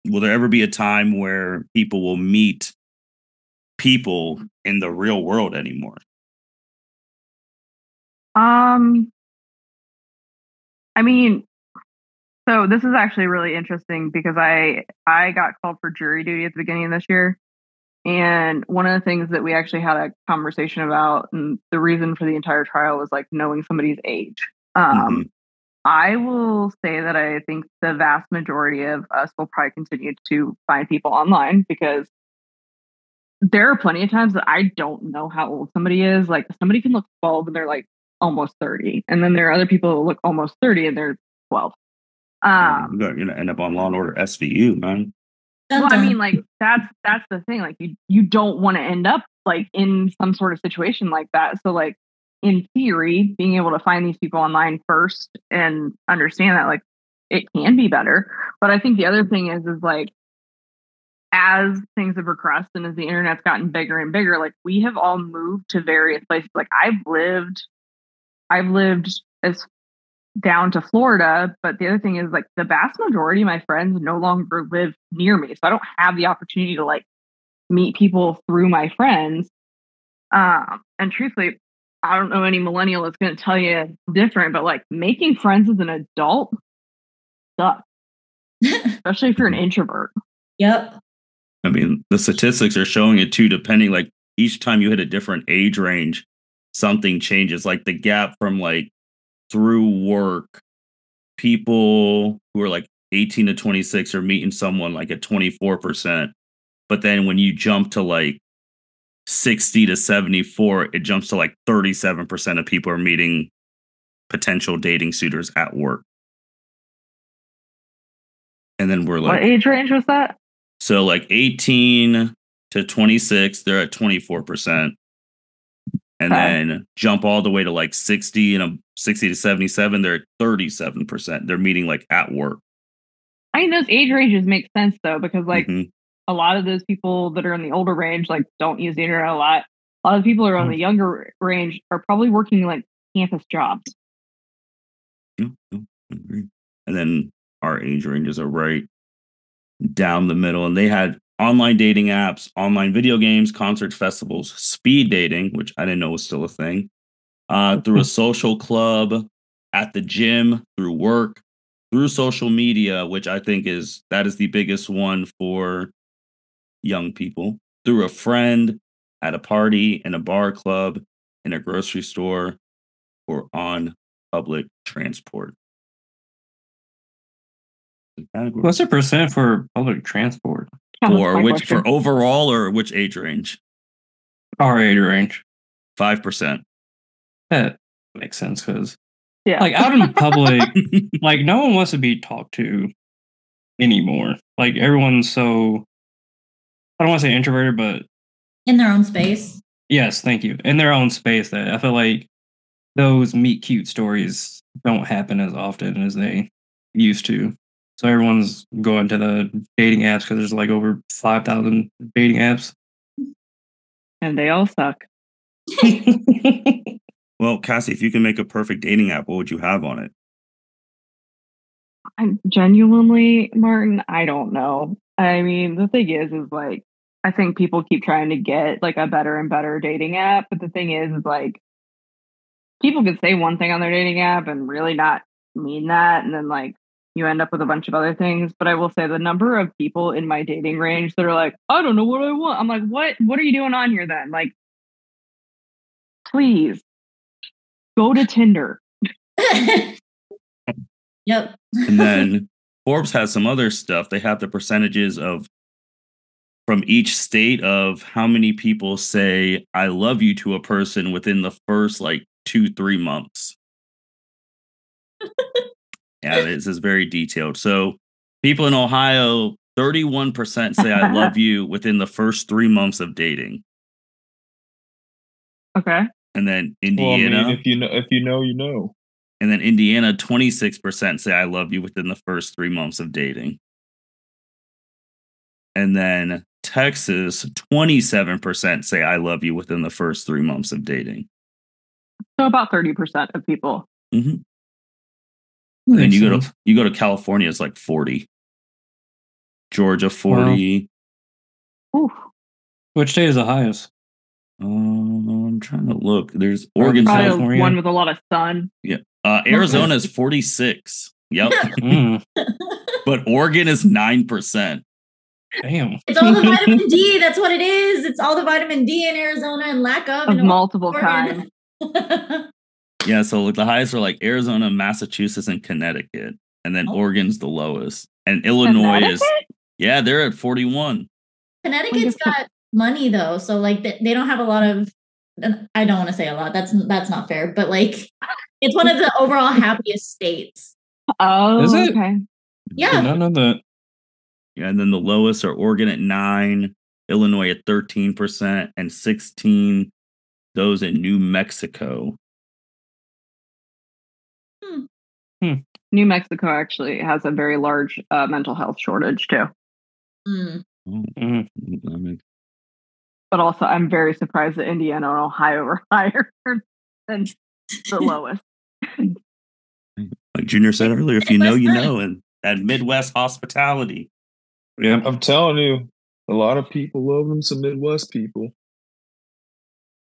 S1: will there ever be a time where people will meet people in the real world anymore?
S3: I mean, so this is actually really interesting because I got called for jury duty at the beginning of this year. And one of the things that we actually had a conversation about, and the reason for the entire trial was knowing somebody's age. I will say that I think the vast majority of us will probably continue to find people online because there are plenty of times that I don't know how old somebody is. Somebody can look 12 and they're almost 30. And then there are other people who look almost 30 and they're 12.
S1: You're gonna end up on Law and Order SVU, man.
S3: Well, I mean, that's the thing. You don't want to end up in some sort of situation like that. So in theory, being able to find these people online first and understand that it can be better. But I think the other thing is as things have progressed and as the internet's gotten bigger and bigger, we have all moved to various places. I've lived as down to Florida, but the other thing is the vast majority of my friends no longer live near me. So I don't have the opportunity to meet people through my friends. And truthfully, I don't know any millennial that's going to tell you different, but making friends as an adult sucks, especially if you're an introvert.
S4: Yep.
S1: I mean, the statistics are showing it too, depending each time you hit a different age range, something changes. The gap from through work, people who are 18 to 26 are meeting someone at 24%. But then when you jump to 60 to 74, it jumps to 37% of people are meeting potential dating suitors at work. And then we're
S3: what age range was that?
S1: So 18 to 26, they're at 24%. And then jump all the way to 60 and 60 to 77, they're at 37%. They're meeting at work.
S3: I mean, those age ranges make sense though, because a lot of those people that are in the older range don't use the internet a lot. A lot of people who are on the younger range are probably working campus jobs.
S1: And then our age ranges are right down the middle, and they had online dating apps, online video games, concerts, festivals, speed dating, which I didn't know was still a thing, through a social club, at the gym, through work, through social media, which I think is the biggest one for young people, through a friend, at a party, in a bar club, in a grocery store, or on public transport.
S2: What's the percent for public transport?
S1: For overall or which age range?
S2: Our age range.
S1: 5%.
S2: That makes sense because,
S3: Yeah.
S2: like, out in public, like, no one wants to be talked to anymore. Like, everyone's so, I don't want to say introverted, but
S4: In their own space.
S2: yes, thank you. In their own space, that I feel like those meet cute stories don't happen as often as they used to. So everyone's going to the dating apps because there's like over 5,000 dating apps.
S3: And they all suck.
S1: Well, Kassie, if you can make a perfect dating app, what would you have on it?
S3: I'm genuinely, Martin, I don't know. I mean, the thing is like, I think people keep trying to get like a better and better dating app. But the thing is like, people could say one thing on their dating app and really not mean that. And then like, you end up with a bunch of other things. But I will say the number of people in my dating range that are like, I don't know what I want. I'm like, what are you doing on here then? Like, please go to Tinder.
S4: Yep.
S1: And then Forbes has some other stuff. They have the percentages of from each state of how many people say I love you to a person within the first like 2-3 months. Yeah, this is very detailed. So people in Ohio, 31% say I love you within the first 3 months of dating.
S3: Okay.
S1: And then
S5: Well, I
S1: Indiana.
S5: mean, if you know, you know.
S1: And then Indiana, 26% say I love you within the first 3 months of dating. And then Texas, 27% say I love you within the first 3 months of dating.
S3: So about 30% of people.
S1: Mm-hmm. And then you go to California, it's like 40. Georgia, 40.
S3: Oof.
S2: Which state is the highest?
S1: I'm trying to look. There's Oregon,
S3: Probably
S2: California.
S3: one with a lot of sun.
S1: Yeah. Arizona is 46. Yep.
S2: Mm,
S1: But Oregon is 9%.
S2: damn.
S4: It's all the vitamin D. That's what it is. It's all the vitamin D in Arizona and lack of in
S3: multiple
S4: Oregon.
S3: kinds.
S1: Yeah, so the highest are like Arizona, Massachusetts, and Connecticut. And then Oregon's the lowest. And Illinois is, yeah, they're at 41.
S4: Connecticut's got money though. So like they don't have a lot of, I don't want to say a lot. That's not fair. But like it's one of the overall happiest states.
S3: Oh,
S2: Is it?
S3: okay.
S4: Yeah.
S2: Did not know that.
S1: Yeah, and then the lowest are Oregon at 9, Illinois at 13%, and 16 those in New Mexico.
S3: New Mexico actually has a very large mental health shortage too.
S4: Mm.
S3: But also, I'm very surprised that Indiana and Ohio are higher than the lowest.
S1: Like Junior said earlier, if you know, you know, and that Midwest hospitality.
S2: Yeah,
S5: I'm telling you, a lot of people love them some Midwest people.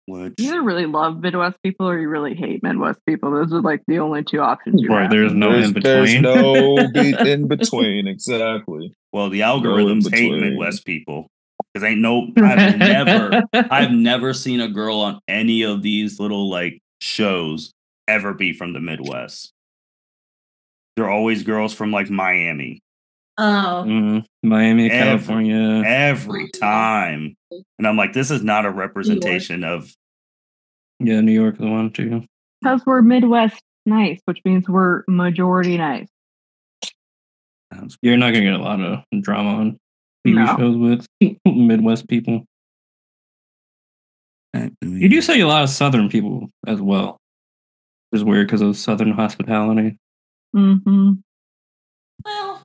S1: Which
S3: You either really love Midwest people or you really hate Midwest people. Those are like the only two options you have.
S2: there's no in between.
S5: There's no in between, exactly.
S1: Well, the algorithms hate Midwest people because I've never seen a girl on any of these little like shows ever be from the Midwest. They're always girls from like Miami.
S4: Oh,
S2: Miami, California,
S1: every time, and I'm like, this is not a representation of.
S2: Yeah, New York is the one too.
S3: Because we're Midwest nice, which means we're majority nice.
S2: You're not gonna get a lot of drama on TV shows with Midwest people. You do see a lot of Southern people as well. It's weird because of Southern hospitality.
S3: Mm-hmm.
S4: well,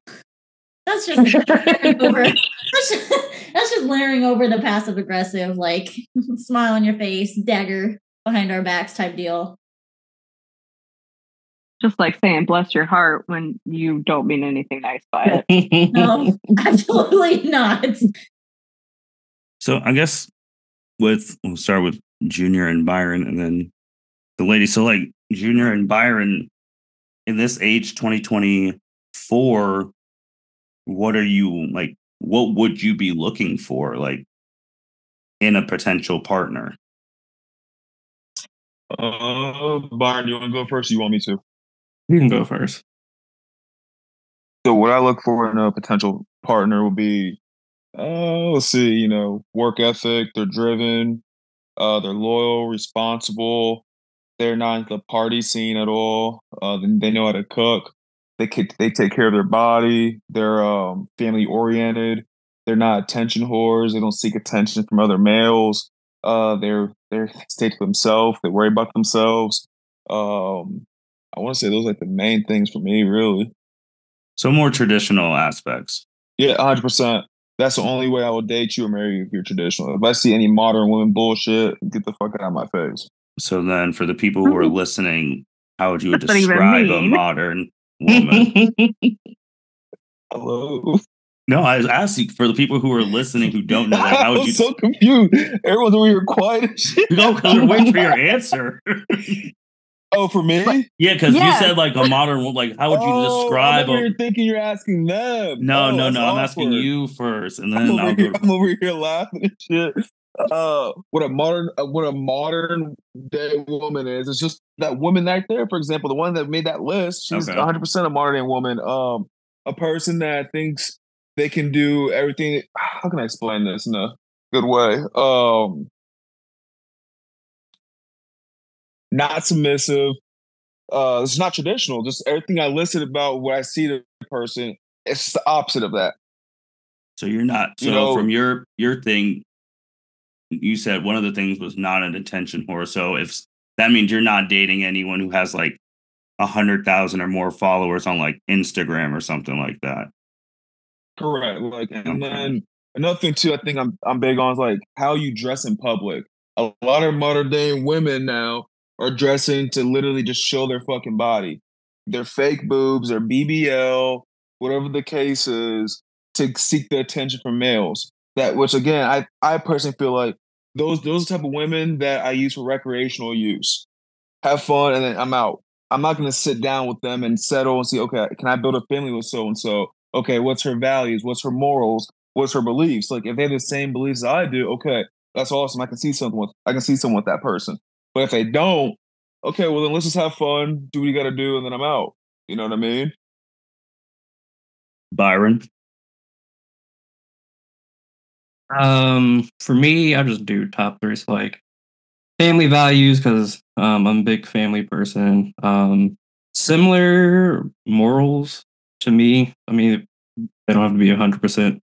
S4: that's just layering over. That's just layering over the passive aggressive, like smile on your face, dagger behind our backs type deal.
S3: Just like saying bless your heart when you don't mean anything nice by it.
S4: No, absolutely not.
S1: So I guess we'll start with Junior and Byron, and then the lady. So like Junior and Byron in this age, 2024. What are you like? What would you be looking for, like in a potential partner?
S5: Byron, you want to go first? Or you want me to?
S2: You can go first.
S5: So what I look for in a potential partner would be, let's see, work ethic. They're driven. They're loyal, responsible. They're not in the party scene at all. They know how to cook. They take care of their body. They're family oriented. They're not attention whores. They don't seek attention from other males. They're stay to themselves. They worry about themselves. I want to say those are like the main things for me, really.
S1: So more traditional aspects.
S5: Yeah, 100%. That's the only way I will date you or marry you if you're traditional. If I see any modern women bullshit, get the fuck out of my face.
S1: So then, for the people who are listening, how would you
S3: What does that even
S1: describe a
S3: mean?
S1: modern woman?
S5: Hello.
S1: No, I was asking for the people who are listening who don't know. Like, how would
S5: I
S1: you?
S5: was so confused. Everyone's over here quiet and shit.
S1: No, because we're waiting for your answer.
S5: Oh, for me?
S1: Yeah, because you
S3: Yes.
S1: said like a modern woman. Like, how would you describe?
S5: You're thinking you're asking them.
S1: No, no,
S5: That's
S1: no. I'm asking
S5: awkward.
S1: you first, and then I'll go.
S5: I'm over here laughing and shit. What a modern day woman is. It's just that woman right there, for example, the one that made that list. She's
S1: Okay.
S5: 100% a modern day woman. A person that thinks they can do everything. How can I explain this in a good way? Not submissive. It's not traditional. Just everything I listed about what I see the person, it's the opposite of that.
S1: So you're not. So from your thing, you said one of the things was not an attention whore. So if that means you're not dating anyone who has like 100,000 or more followers on like Instagram or something like that.
S5: Correct. Like, and then another thing too, I think I'm big on is like how you dress in public. A lot of modern day women now are dressing to literally just show their fucking body. Their fake boobs, their BBL, whatever the case is, to seek the attention from males. That which again, I personally feel like those type of women that I use for recreational use. Have fun and then I'm out. I'm not gonna sit down with them and settle and see, okay, can I build a family with so and so? Okay, what's her values? What's her morals? What's her beliefs? Like if they have the same beliefs as I do, okay, that's awesome. I can see someone with that person. But if they don't, okay, well then let's just have fun, do what you gotta do, and then I'm out. You know what I mean?
S1: Byron.
S2: For me, I just do top three. So like family values because I'm a big family person. Similar morals to me. I mean, they don't have to be 100%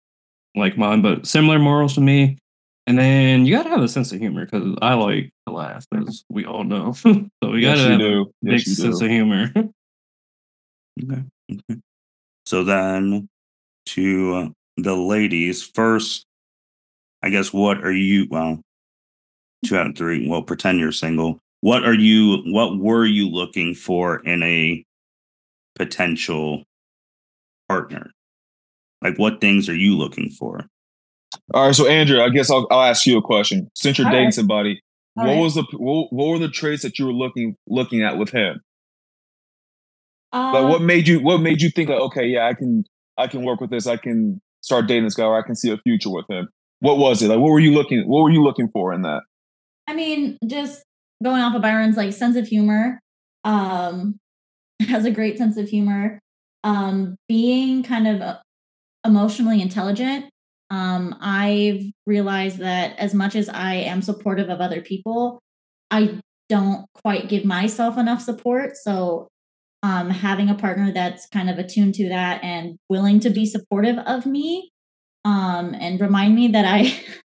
S2: like mine, but similar morals to me. And then you got to have a sense of humor because I like to laugh, as we all know. So we got to have a big sense of humor.
S1: Okay. So then to the ladies first, I guess, what are you, well, 2 out of 3, well, pretend you're single. What were you looking for in a potential partner? Like, what things are you looking for?
S5: All right, so Andrea, I guess I'll ask you a question. Since you're dating somebody, what were the traits that you were looking at with him? Like what made you think like, okay, yeah, I can work with this, I can start dating this guy, or I can see a future with him. What was it? Like what were you looking for in that?
S4: I mean, just going off of Byron's like sense of humor, has a great sense of humor, being kind of emotionally intelligent. I've realized that as much as I am supportive of other people, I don't quite give myself enough support. So having a partner that's kind of attuned to that and willing to be supportive of me, and remind me that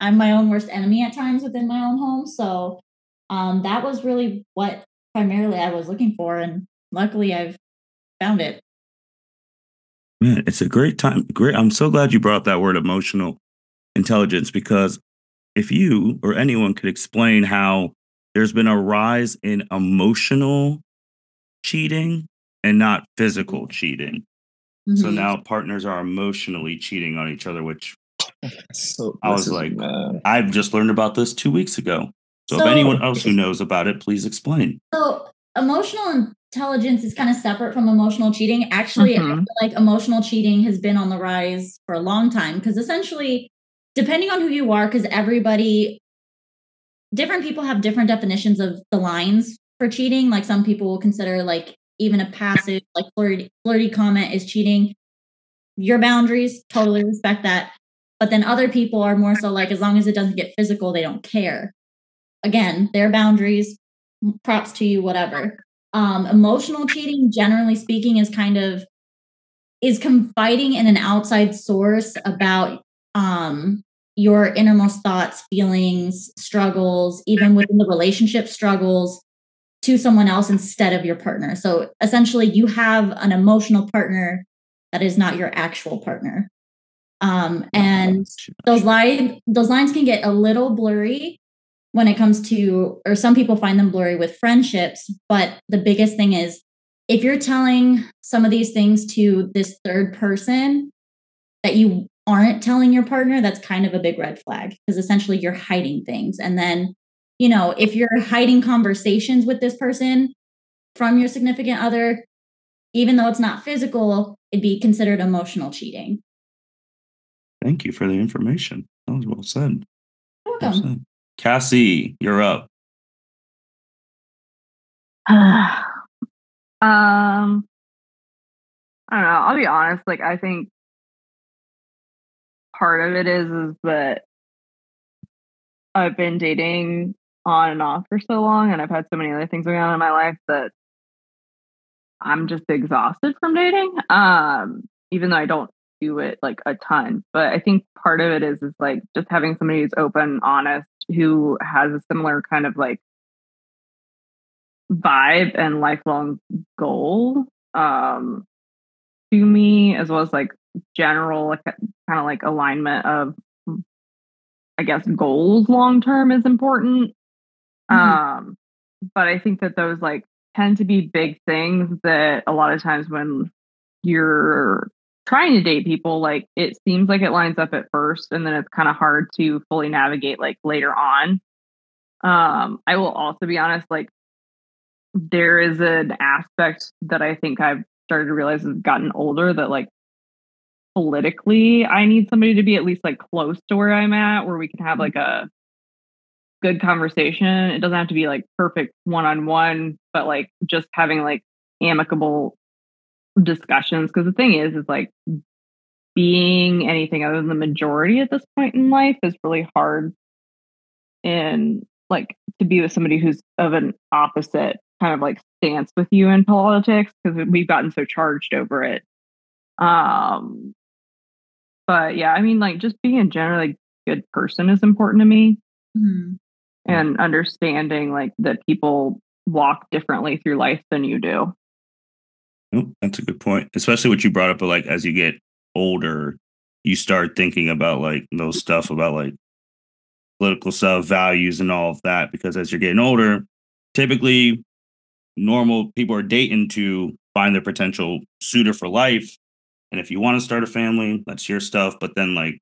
S4: I'm my own worst enemy at times within my own home. So that was really what primarily I was looking for. And luckily I've found it.
S1: Man, it's a great time. Great. I'm so glad you brought up that word emotional intelligence, because if you or anyone could explain how there's been a rise in emotional cheating and not physical cheating. So now partners are emotionally cheating on each other, which
S5: So
S1: I
S5: this
S1: was
S5: is
S1: like,
S5: man.
S1: I've just learned about this 2 weeks ago. So if
S4: So-
S1: anyone else who knows about it, please explain.
S4: So emotional intelligence is kind of separate from emotional cheating. Actually, I feel like emotional cheating has been on the rise for a long time because essentially, depending on who you are, because different people have different definitions of the lines for cheating. Like some people will consider like even a passive, like flirty comment is cheating. Your boundaries, totally respect that. But then other people are more so like, as long as it doesn't get physical, they don't care. Again, their boundaries, props to you, whatever. Emotional cheating, generally speaking, is confiding in an outside source about your innermost thoughts, feelings, struggles, even within the relationship struggles to someone else instead of your partner. So essentially you have an emotional partner that is not your actual partner. And those lines can get a little blurry when it comes to, or some people find them blurry with friendships. But the biggest thing is if you're telling some of these things to this third person that you aren't telling your partner, that's kind of a big red flag because essentially you're hiding things. And then, if you're hiding conversations with this person from your significant other, even though it's not physical, it'd be considered emotional cheating.
S1: Thank you for the information. That was well said.
S4: You're welcome.
S1: Well said. Kassie, you're up.
S3: I don't know. I'll be honest. Like, I think part of it is that I've been dating on and off for so long, and I've had so many other things going on in my life that I'm just exhausted from dating. Even though I don't do it like a ton, but I think part of it is like just having somebody who's open, honest, who has a similar kind of like vibe and lifelong goal to me, as well as like general like kind of like alignment of, I guess, goals long term is important. But I think that those like tend to be big things that a lot of times when you're trying to date people, like it seems like it lines up at first and then it's kind of hard to fully navigate like later on. I will also be honest, like there is an aspect that I think I've started to realize as gotten older that like politically I need somebody to be at least like close to where I'm at, where we can have like a good conversation. It doesn't have to be like perfect one-on-one, but like just having like amicable discussions. Because the thing is like being anything other than the majority at this point in life is really hard. And like to be with somebody who's of an opposite kind of like stance with you in politics, because we've gotten so charged over it. But yeah, I mean, like just being a generally good person is important to me. And understanding like that people walk differently through life than you do.
S1: Oh, that's a good point. Especially what you brought up, but like as you get older, you start thinking about like those stuff about like political stuff, values, and all of that. Because as you're getting older, typically normal people are dating to find their potential suitor for life. And if you want to start a family, that's your stuff. But then like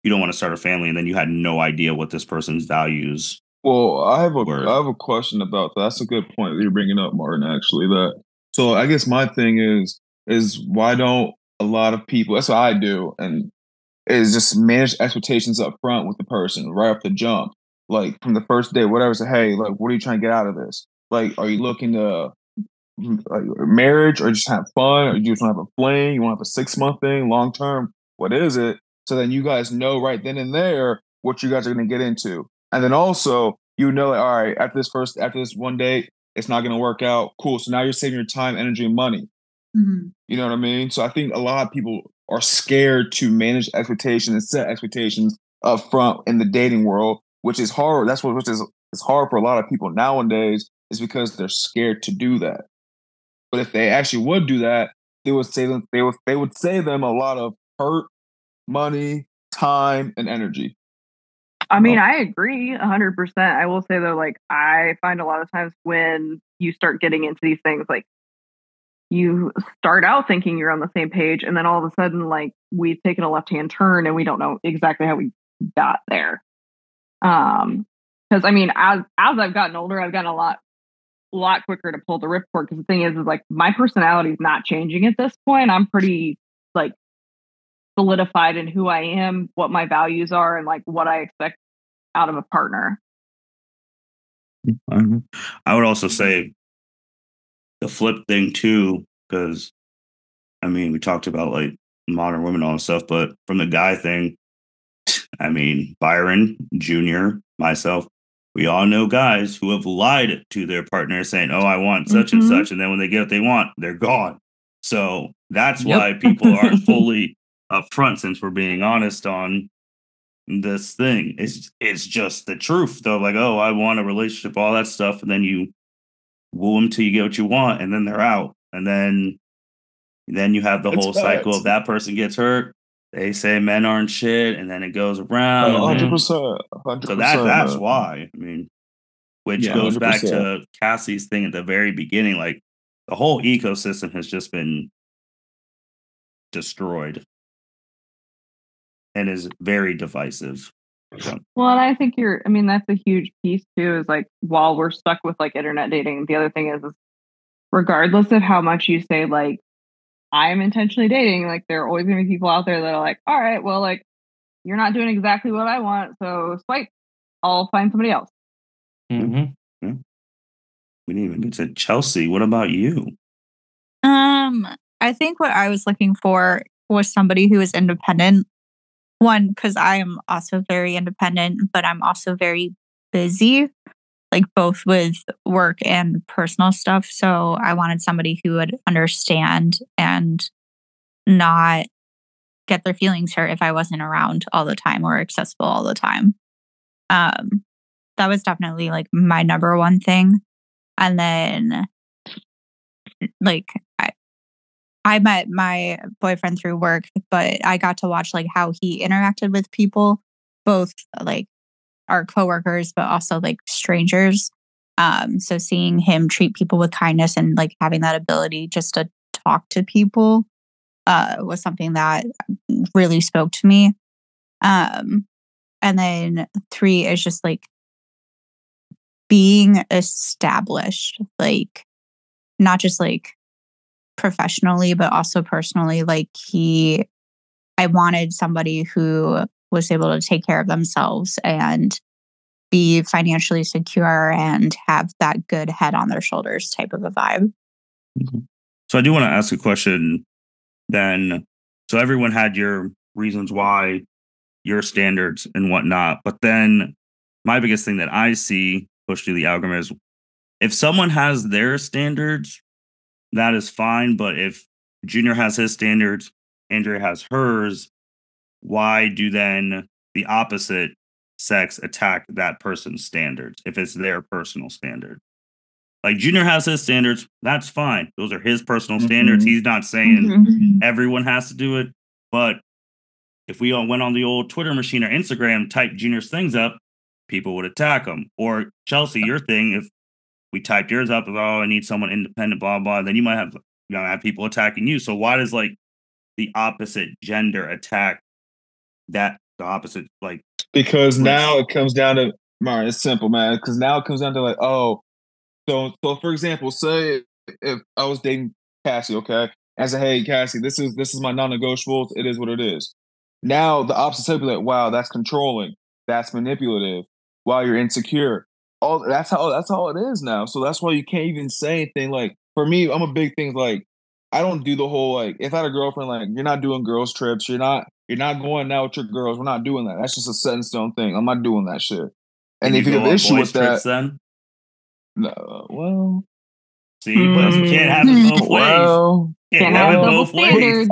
S1: you don't want to start a family and then you had no idea what this person's values.
S5: Well, I have
S1: were.
S5: a question about that. That's a good point that you're bringing up, Martin. Actually, so I guess my thing is why don't a lot of people? That's what I do, and is just manage expectations up front with the person right off the jump, like from the first day, whatever. Say, hey, like, what are you trying to get out of this? Like, are you looking to like marriage, or just have fun, or you just want to have a fling? You want to have a 6 month thing, long term? What is it? So then you guys know right then and there what you guys are going to get into. And then also, like, all right, after this one date, it's not going to work out. Cool. So now you're saving your time, energy, and money. You know what I mean? So I think a lot of people are scared to manage expectations and set expectations up front in the dating world, which is hard. It's hard for a lot of people nowadays, is because they're scared to do that. But if they actually would do that, they would save them a lot of hurt, money, time, and energy.
S3: I mean, I agree 100%. I will say though, like I find a lot of times when you start getting into these things, like you start out thinking you're on the same page, and then all of a sudden, like, we've taken a left-hand turn and we don't know exactly how we got there. Because I mean, as I've gotten older, I've gotten a lot quicker to pull the ripcord. Because the thing is like my personality is not changing at this point. I'm pretty like solidified in who I am, what my values are, and like what I expect out of a partner.
S1: I would also say the flip thing too, because I mean, we talked about like modern women and all this stuff, but from the guy thing, I mean, Byron Jr., myself, we all know guys who have lied to their partner saying, oh, I want such and such. And then when they get what they want, they're gone. So that's why people aren't fully upfront, since we're being honest on this thing. It's just the truth, though. Like, oh, I want a relationship, all that stuff. And then you woo them till you get what you want, and then they're out. And then you have the whole cycle of that person gets hurt. They say men aren't shit, and then it goes around.
S5: 100%.
S1: So that's why. I mean, which goes 100%. Back to Cassie's thing at the very beginning. Like, the whole ecosystem has just been destroyed and is very divisive.
S3: Well, and I think that's a huge piece too, is like, while we're stuck with like internet dating, the other thing is regardless of how much you say like, I'm intentionally dating, like, there are always going to be people out there that are like, all right, well, like, you're not doing exactly what I want, so swipe, I'll find somebody else.
S1: Mm-hmm. Yeah. We didn't even get to Chelsea. What about you?
S6: I think what I was looking for was somebody who is independent. One, because I am also very independent, but I'm also very busy, like both with work and personal stuff. So I wanted somebody who would understand and not get their feelings hurt if I wasn't around all the time or accessible all the time. That was definitely like my number one thing. And then like I met my boyfriend through work, but I got to watch like how he interacted with people, both like our coworkers, but also like strangers. So seeing him treat people with kindness and like having that ability just to talk to people was something that really spoke to me. And then 3 is just like being established, like not just like professionally, but also personally. Like I wanted somebody who was able to take care of themselves and be financially secure and have that good head on their shoulders type of a vibe.
S1: Mm-hmm. So I do want to ask a question then. So everyone had your reasons why, your standards and whatnot. But then my biggest thing that I see pushed through the algorithm is, if someone has their standards, that is fine. But if Junior has his standards, Andrea has hers, why do then the opposite sex attack that person's standards if it's their personal standard? Like, Junior has his standards, that's fine. Those are his personal standards. He's not saying everyone has to do it. But if we all went on the old Twitter machine or Instagram, typed Junior's things up, people would attack him. Or Chelsea, your thing, if we typed yours up, oh, I need someone independent, blah, blah, then you might have people attacking you. So why does like the opposite gender attack the opposite, like?
S5: Because now it comes down to, Myron, it's simple, man. Because now it comes down to like, oh, so for example, say if I was dating Kassie, okay, and I said, hey, Kassie, this is my non-negotiables. It is what it is. Now the opposite side would be like, wow, that's controlling, that's manipulative. Wow, you're insecure. All that's how it is now. So that's why you can't even say anything. Like, for me, I'm a big thing. Like, I don't do the whole like, if I had a girlfriend, like, you're not doing girls trips, you're not going out with your girls. We're not doing that. That's just a set in stone thing. I'm not doing that shit. And if you have an issue with that,
S1: then?
S5: No, well,
S1: see, but you can't have it both ways.
S5: Well,
S3: can't have it both ways.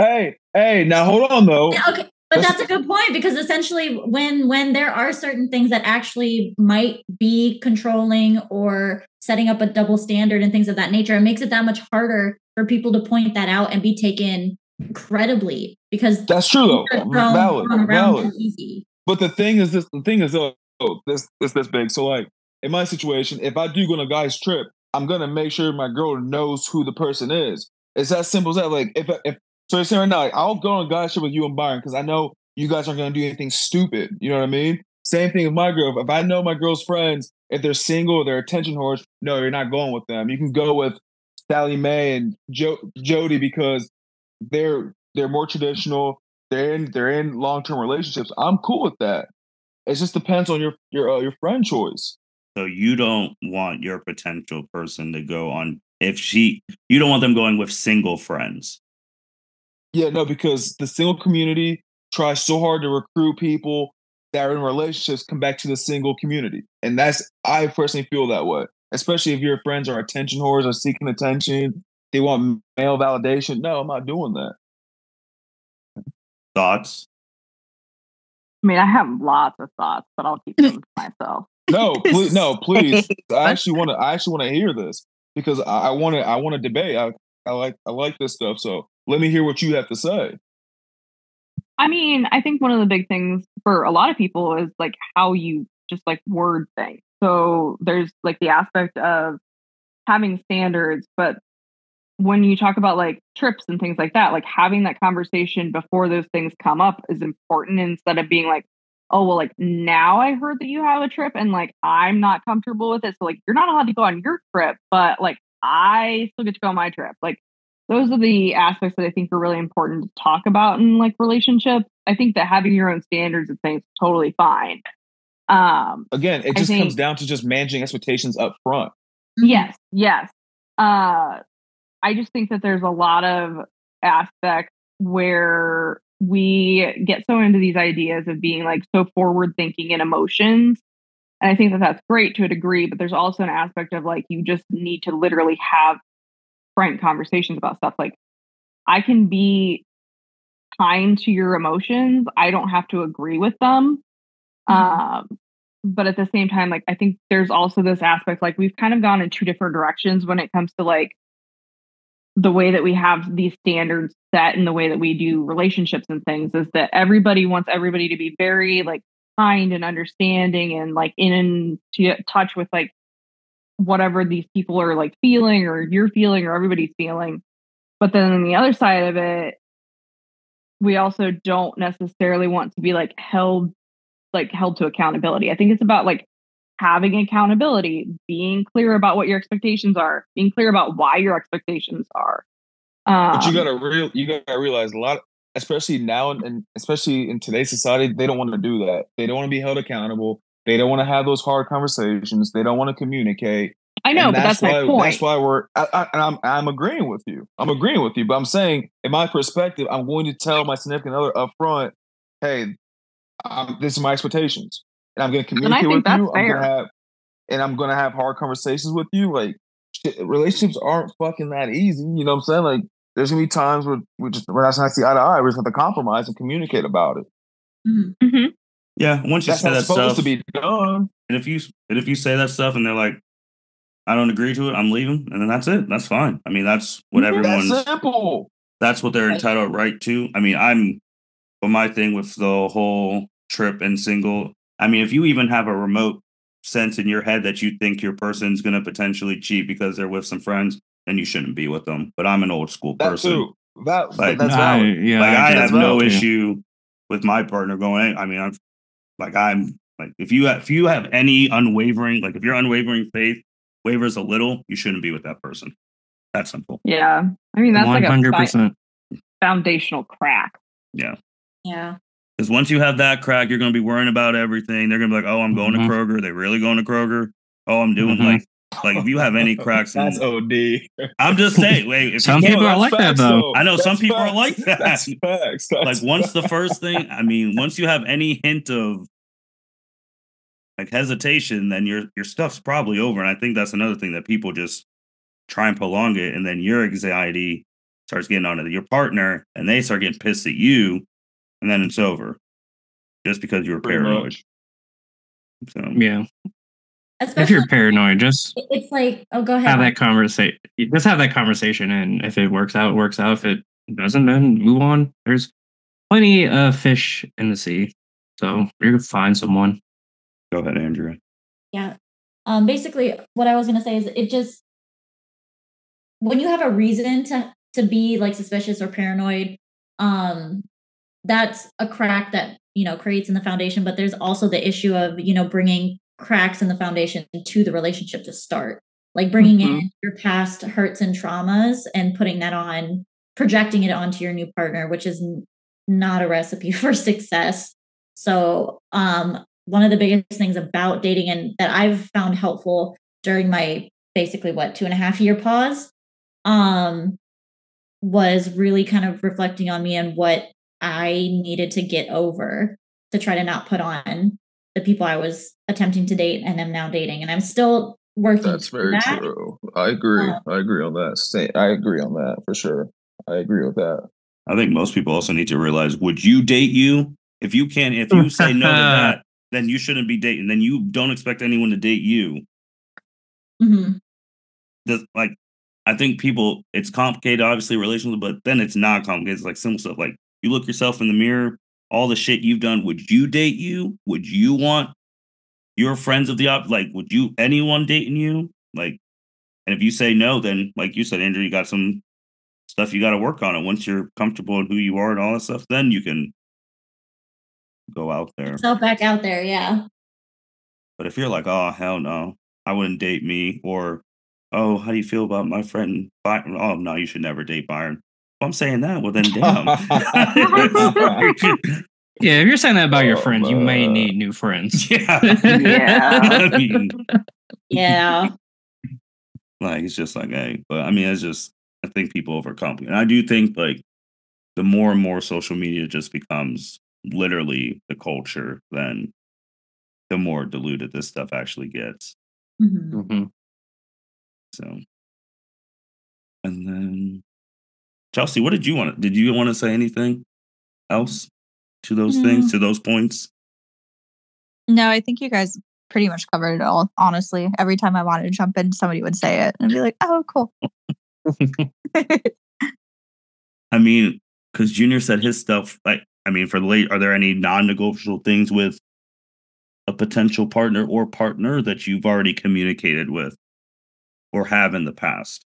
S5: Hey, now hold on though.
S4: Okay, but that's a good point, because essentially, when there are certain things that actually might be controlling or setting up a double standard and things of that nature, it makes it that much harder for people to point that out and be taken credibly, because
S5: that's true though. Valid.
S4: Easy.
S5: But the thing is this big. So like, in my situation, if I do go on a guy's trip, I'm gonna make sure my girl knows who the person is. It's that simple as that. Like if so you're saying right now, like, I'll go on a guy trip with you and Byron because I know you guys aren't gonna do anything stupid. You know what I mean? Same thing with my girl. If I know my girl's friends, if they're single or they're attention whores, no, you're not going with them. You can go with Sally Mae and Jody because they're more traditional. They're in long-term relationships. I'm cool with that. It just depends on your friend choice.
S1: So you don't want your potential person to go on you don't want them going with single friends.
S5: Yeah, no, because the single community tries so hard to recruit people that are in relationships come back to the single community. And I personally feel that way. Especially if your friends are attention whores or seeking attention, they want male validation. No, I'm not doing that.
S1: Thoughts?
S3: I mean, I have lots of thoughts, but I'll keep them to myself.
S5: No, please. I actually want to hear this because I want to debate. I like this stuff. So let me hear what you have to say.
S3: I mean, I think one of the big things for a lot of people is like how you just like word things. So there's like the aspect of having standards, but when you talk about like trips and things like that, like having that conversation before those things come up is important instead of being like, oh, well, like now I heard that you have a trip and like I'm not comfortable with it. So like you're not allowed to go on your trip, but like I still get to go on my trip. Like those are the aspects that I think are really important to talk about in like relationships. I think that having your own standards and things is totally fine.
S5: Again, it just comes down to just managing expectations up front.
S3: Yes. I just think that there's a lot of aspects where we get so into these ideas of being like so forward thinking in emotions. And I think that that's great to a degree, but there's also an aspect of like, you just need to literally have frank conversations about stuff. Like I can be kind to your emotions. I don't have to agree with them. But at the same time, like, I think there's also this aspect, like we've kind of gone in two different directions when it comes to like, the way that we have these standards set and the way that we do relationships and things is that everybody wants everybody to be very like kind and understanding and like in touch with like whatever these people are like feeling or you're feeling or everybody's feeling. But then on the other side of it, we also don't necessarily want to be like held to accountability. I think it's about like having accountability, being clear about what your expectations are, being clear about why your expectations are.
S5: But you gotta realize a lot, especially now and especially in today's society, they don't want to do that. They don't want to be held accountable. They don't want to have those hard conversations. They don't want to communicate.
S3: I know, but that's my point.
S5: That's why I'm agreeing with you. But I'm saying, in my perspective, I'm going to tell my significant other up front, hey, this is my expectations. And I'm going to communicate with you. I'm going to have hard conversations with you. Like, relationships aren't fucking that easy. You know what I'm saying? Like, there's going to be times where we're not going to see eye to eye. We're just going to compromise and communicate about it.
S3: Mm-hmm.
S1: Yeah, once you say that stuff,
S5: to be done.
S1: And if you say that stuff and they're like, I don't agree to it, I'm leaving, and then that's it. That's fine. I mean, that's what everyone's.
S5: That's simple.
S1: That's what they're entitled right to. I mean, but my thing with the whole trip and single. I mean, if you even have a remote sense in your head that you think your person's going to potentially cheat because they're with some friends, then you shouldn't be with them. But I'm an old school person.
S5: Too. That's valid.
S1: I have no issue with my partner going. I mean, if you have any unwavering, like if your unwavering faith wavers a little, you shouldn't be with that person. That's simple.
S3: Yeah, I mean that's
S2: 100%.
S3: like a foundational crack.
S1: Yeah.
S4: Because
S1: once you have that crack, you're going to be worrying about everything. They're going to be like, "Oh, I'm going to Kroger." They really going to Kroger? Oh, I'm doing like if you have any cracks,
S5: that's OD.
S1: I'm just saying. Wait, if
S2: some people are like that though.
S1: I know some people are like that.
S5: That's facts.
S1: Like once the first thing, I mean, once you have any hint of like hesitation, then your stuff's probably over. And I think that's another thing that people just try and prolong it, and then your anxiety starts getting onto your partner, and they start getting pissed at you, and then it's over, just because you were paranoid. So
S2: yeah, if you're paranoid, just
S4: it's like, oh, go ahead.
S2: Have that conversation. Just have that conversation, and if it works out, it works out. If it doesn't, then move on. There's plenty of fish in the sea, so you're gonna find someone.
S1: Go ahead, Andrea.
S4: Yeah. Basically, what I was gonna say is, it just when you have a reason to to be like suspicious or paranoid. That's a crack that, creates in the foundation, but there's also the issue of, bringing cracks in the foundation to the relationship to start, like bringing in your past hurts and traumas and projecting it onto your new partner, which is not a recipe for success. So, one of the biggest things about dating and that I've found helpful during my basically 2.5-year pause, was really kind of reflecting on me and what I needed to get over to try to not put on the people I was attempting to date and am now dating. And I'm still working.
S5: That's very true. I agree. I agree on that. I agree on that for sure. I agree with that.
S1: I think most people also need to realize, would you date you? If you say no to that, then you shouldn't be dating. Then you don't expect anyone to date you. I think people, it's complicated, obviously, relationally, but then it's not complicated. It's like simple stuff. Like, you look yourself in the mirror, all the shit you've done. Would you date you? Would you want your friends of the would you, anyone dating you? Like, and if you say no, then like you said, Andrew, you got some stuff you got to work on. And once you're comfortable in who you are and all that stuff, then you can go out there.
S4: So back out there, yeah.
S1: But if you're like, oh, hell no, I wouldn't date me, or, oh, how do you feel about my friend Byron? Oh, no, you should never date Byron. If I'm saying that, well, then damn.
S2: Yeah, if you're saying that about your friends, you may need new friends.
S1: Yeah.
S3: Yeah.
S1: I mean,
S4: Yeah.
S1: like, it's just like, hey, but I mean, it's just, I think people overcomplicate. And I do think, like, the more and more social media just becomes literally the culture, then the more diluted this stuff actually gets. So, and then Chelsea, what did you want? Did you want to say anything else to those things, to those points?
S6: No, I think you guys pretty much covered it all. Honestly, every time I wanted to jump in, somebody would say it and I'd be like, "Oh, cool."
S1: I mean, because Junior said his stuff. Like, I mean, for the late, are there any non-negotiable things with a potential partner or partner that you've already communicated with or have in the past?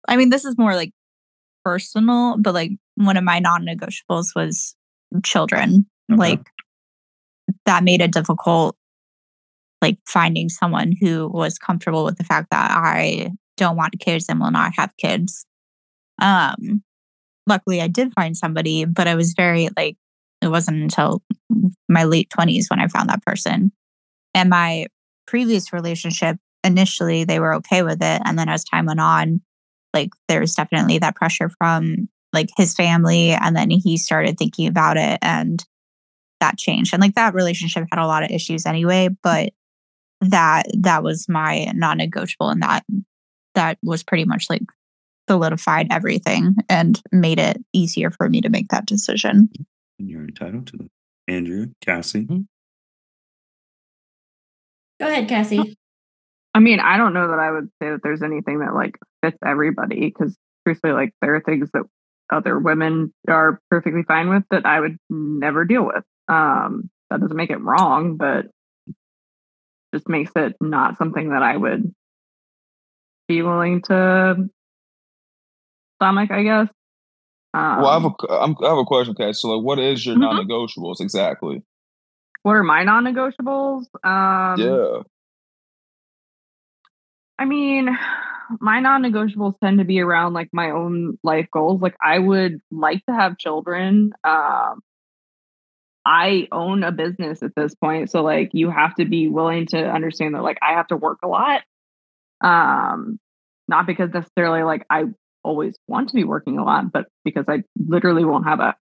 S6: I mean, this is more like personal, but like one of my non-negotiables was children.
S1: Okay.
S6: Like, that made it difficult, like finding someone who was comfortable with the fact that I don't want kids and will not have kids. Luckily I did find somebody, but I was very like, it wasn't until my late 20s when I found that person. And my previous relationship, initially they were okay with it. And then as time went on, like there was definitely that pressure from like his family. And then he started thinking about it and that changed. And like that relationship had a lot of issues anyway, but that was my non-negotiable. And that was pretty much like solidified everything and made it easier for me to make that decision.
S1: And you're entitled to that. Andrea, Kassie.
S4: Go ahead, Kassie.
S3: I mean, I don't know that I would say that there's anything that like fits everybody, because truthfully, like there are things that other women are perfectly fine with that I would never deal with. That doesn't make it wrong, but just makes it not something that I would be willing to stomach, I guess.
S5: Well, I have a question, Kassie. So, like, what is your non-negotiables exactly?
S3: What are my non-negotiables?
S5: Yeah.
S3: I mean, my non-negotiables tend to be around like my own life goals. Like I would like to have children. I own a business at this point. So like you have to be willing to understand that like I have to work a lot. Not because necessarily like I always want to be working a lot, but because I literally won't have a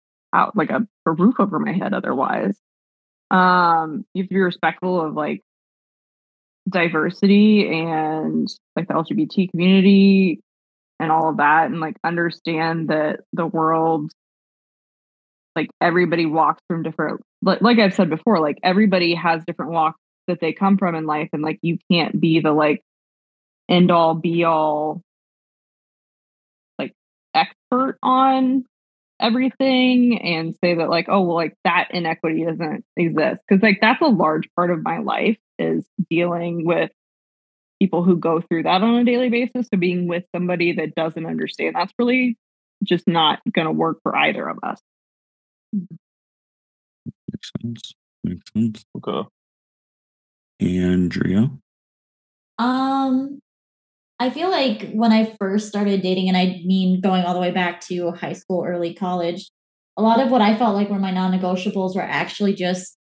S3: roof over my head otherwise. You have to be respectful of like diversity and like the LGBT community and all of that, and like understand that the world, like everybody walks from different, like I've said before, like everybody has different walks that they come from in life, and like you can't be the like end all be all like expert on everything and say that like, oh well, like that inequity doesn't exist, because like that's a large part of my life is dealing with people who go through that on a daily basis. So being with somebody that doesn't understand, that's really just not going to work for either of us.
S1: Makes sense. Makes sense.
S5: Okay.
S1: Andrea?
S4: I feel like when I first started dating, and I mean going all the way back to high school, early college, a lot of what I felt like were my non-negotiables were actually just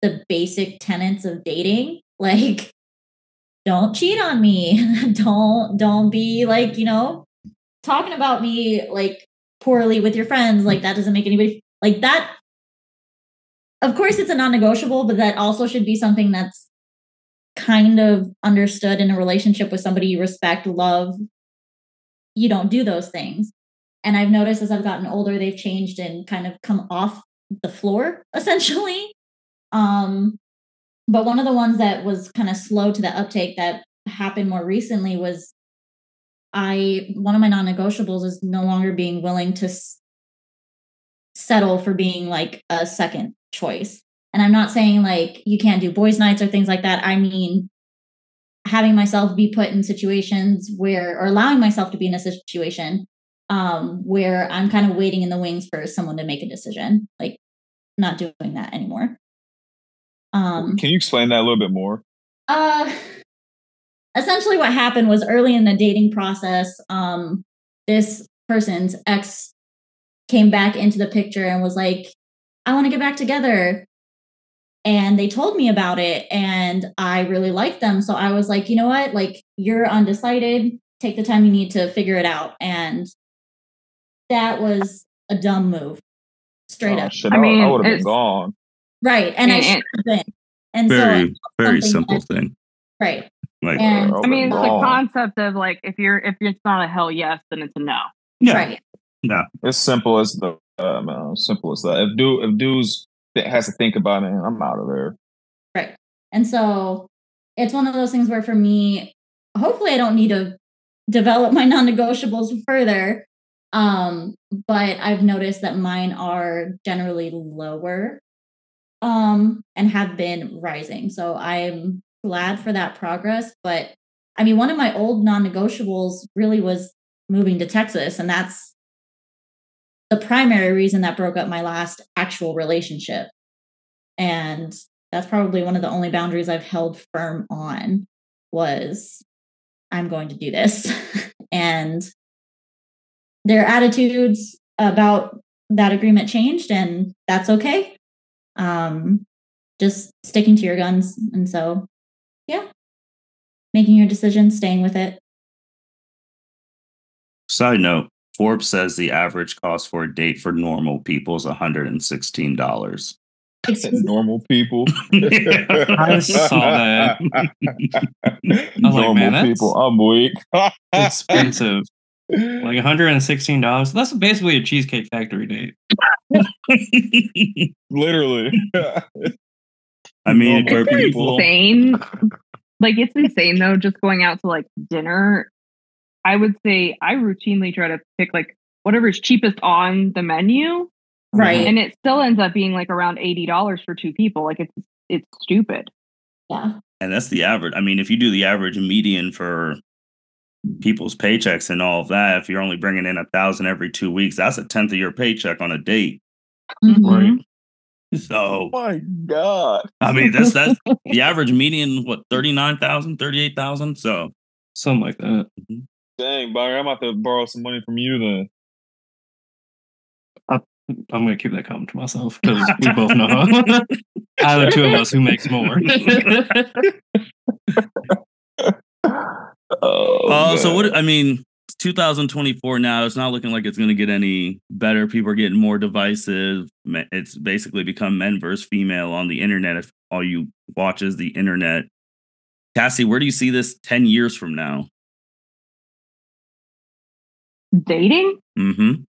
S4: the basic tenets of dating. Like, don't cheat on me. Don't be like, talking about me like poorly with your friends. Like, that doesn't make anybody like that. Of course, it's a non-negotiable, but that also should be something that's kind of understood in a relationship with somebody you respect, love. You don't do those things. And I've noticed as I've gotten older, they've changed and kind of come off the floor, essentially. But one of the ones that was kind of slow to the uptake that happened more recently was one of my non-negotiables is no longer being willing to settle for being like a second choice. And I'm not saying like you can't do boys' nights or things like that. I mean, having myself be put in situations or allowing myself to be in a situation where I'm kind of waiting in the wings for someone to make a decision, like not doing that anymore.
S5: Can you explain that a little bit more?
S4: Essentially what happened was early in the dating process, this person's ex came back into the picture and was like, I want to get back together. And they told me about it and I really liked them. So I was like, you know what? Like, you're undecided. Take the time you need to figure it out. And that was a dumb move. Straight up.
S5: Shit, I would have been gone.
S4: Right. And I should have been. And
S1: very, very simple thing.
S4: Right.
S1: Like,
S3: and I mean, it's the concept of like, if it's not a hell yes, then it's a no.
S1: Yeah.
S4: Right.
S1: Yeah.
S5: It's simple as simple as that. If dudes has to think about it, I'm out of there.
S4: Right. And so it's one of those things where for me, hopefully I don't need to develop my non-negotiables further. But I've noticed that mine are generally lower and have been rising. So I'm glad for that progress. But I mean, one of my old non-negotiables really was moving to Texas. And that's the primary reason that broke up my last actual relationship. And that's probably one of the only boundaries I've held firm on was I'm going to do this. And their attitudes about that agreement changed, and that's okay. Just sticking to your guns. And so, yeah, making your decision, staying with it.
S1: Side note, Forbes says the average cost for a date for normal people is $116.
S5: Normal people.
S2: I saw that.
S5: Normal people. I'm weak.
S2: Expensive. Like $116. That's basically a Cheesecake Factory date.
S5: Literally.
S1: I mean, for
S3: it's
S1: people,
S3: insane. Like, it's insane though. Just going out to like dinner, I would say I routinely try to pick like whatever's cheapest on the menu.
S4: Right.
S3: And it still ends up being like around $80 for two people. Like, it's stupid.
S4: Yeah.
S1: And that's the average. I mean, if you do the average median for people's paychecks and all of that, if you're only bringing in $1,000 every 2 weeks, that's a 10th of your paycheck on a date.
S4: Mm-hmm.
S1: Right. So,
S5: oh my God.
S1: I mean, that's the average median, what, 39,000, 38,000? So,
S2: something like that.
S1: Mm-hmm.
S5: Dang, Byron, I'm about to borrow some money from you then.
S2: I'm going to keep that comment to myself because we both know either two of us who makes more.
S1: So what? I mean, it's 2024 now. It's not looking like it's going to get any better. People are getting more divisive. It's basically become men versus female on the internet. If all you watch is the internet, Kassie, where do you see this 10 years from now?
S3: Dating?
S1: Mm-hmm.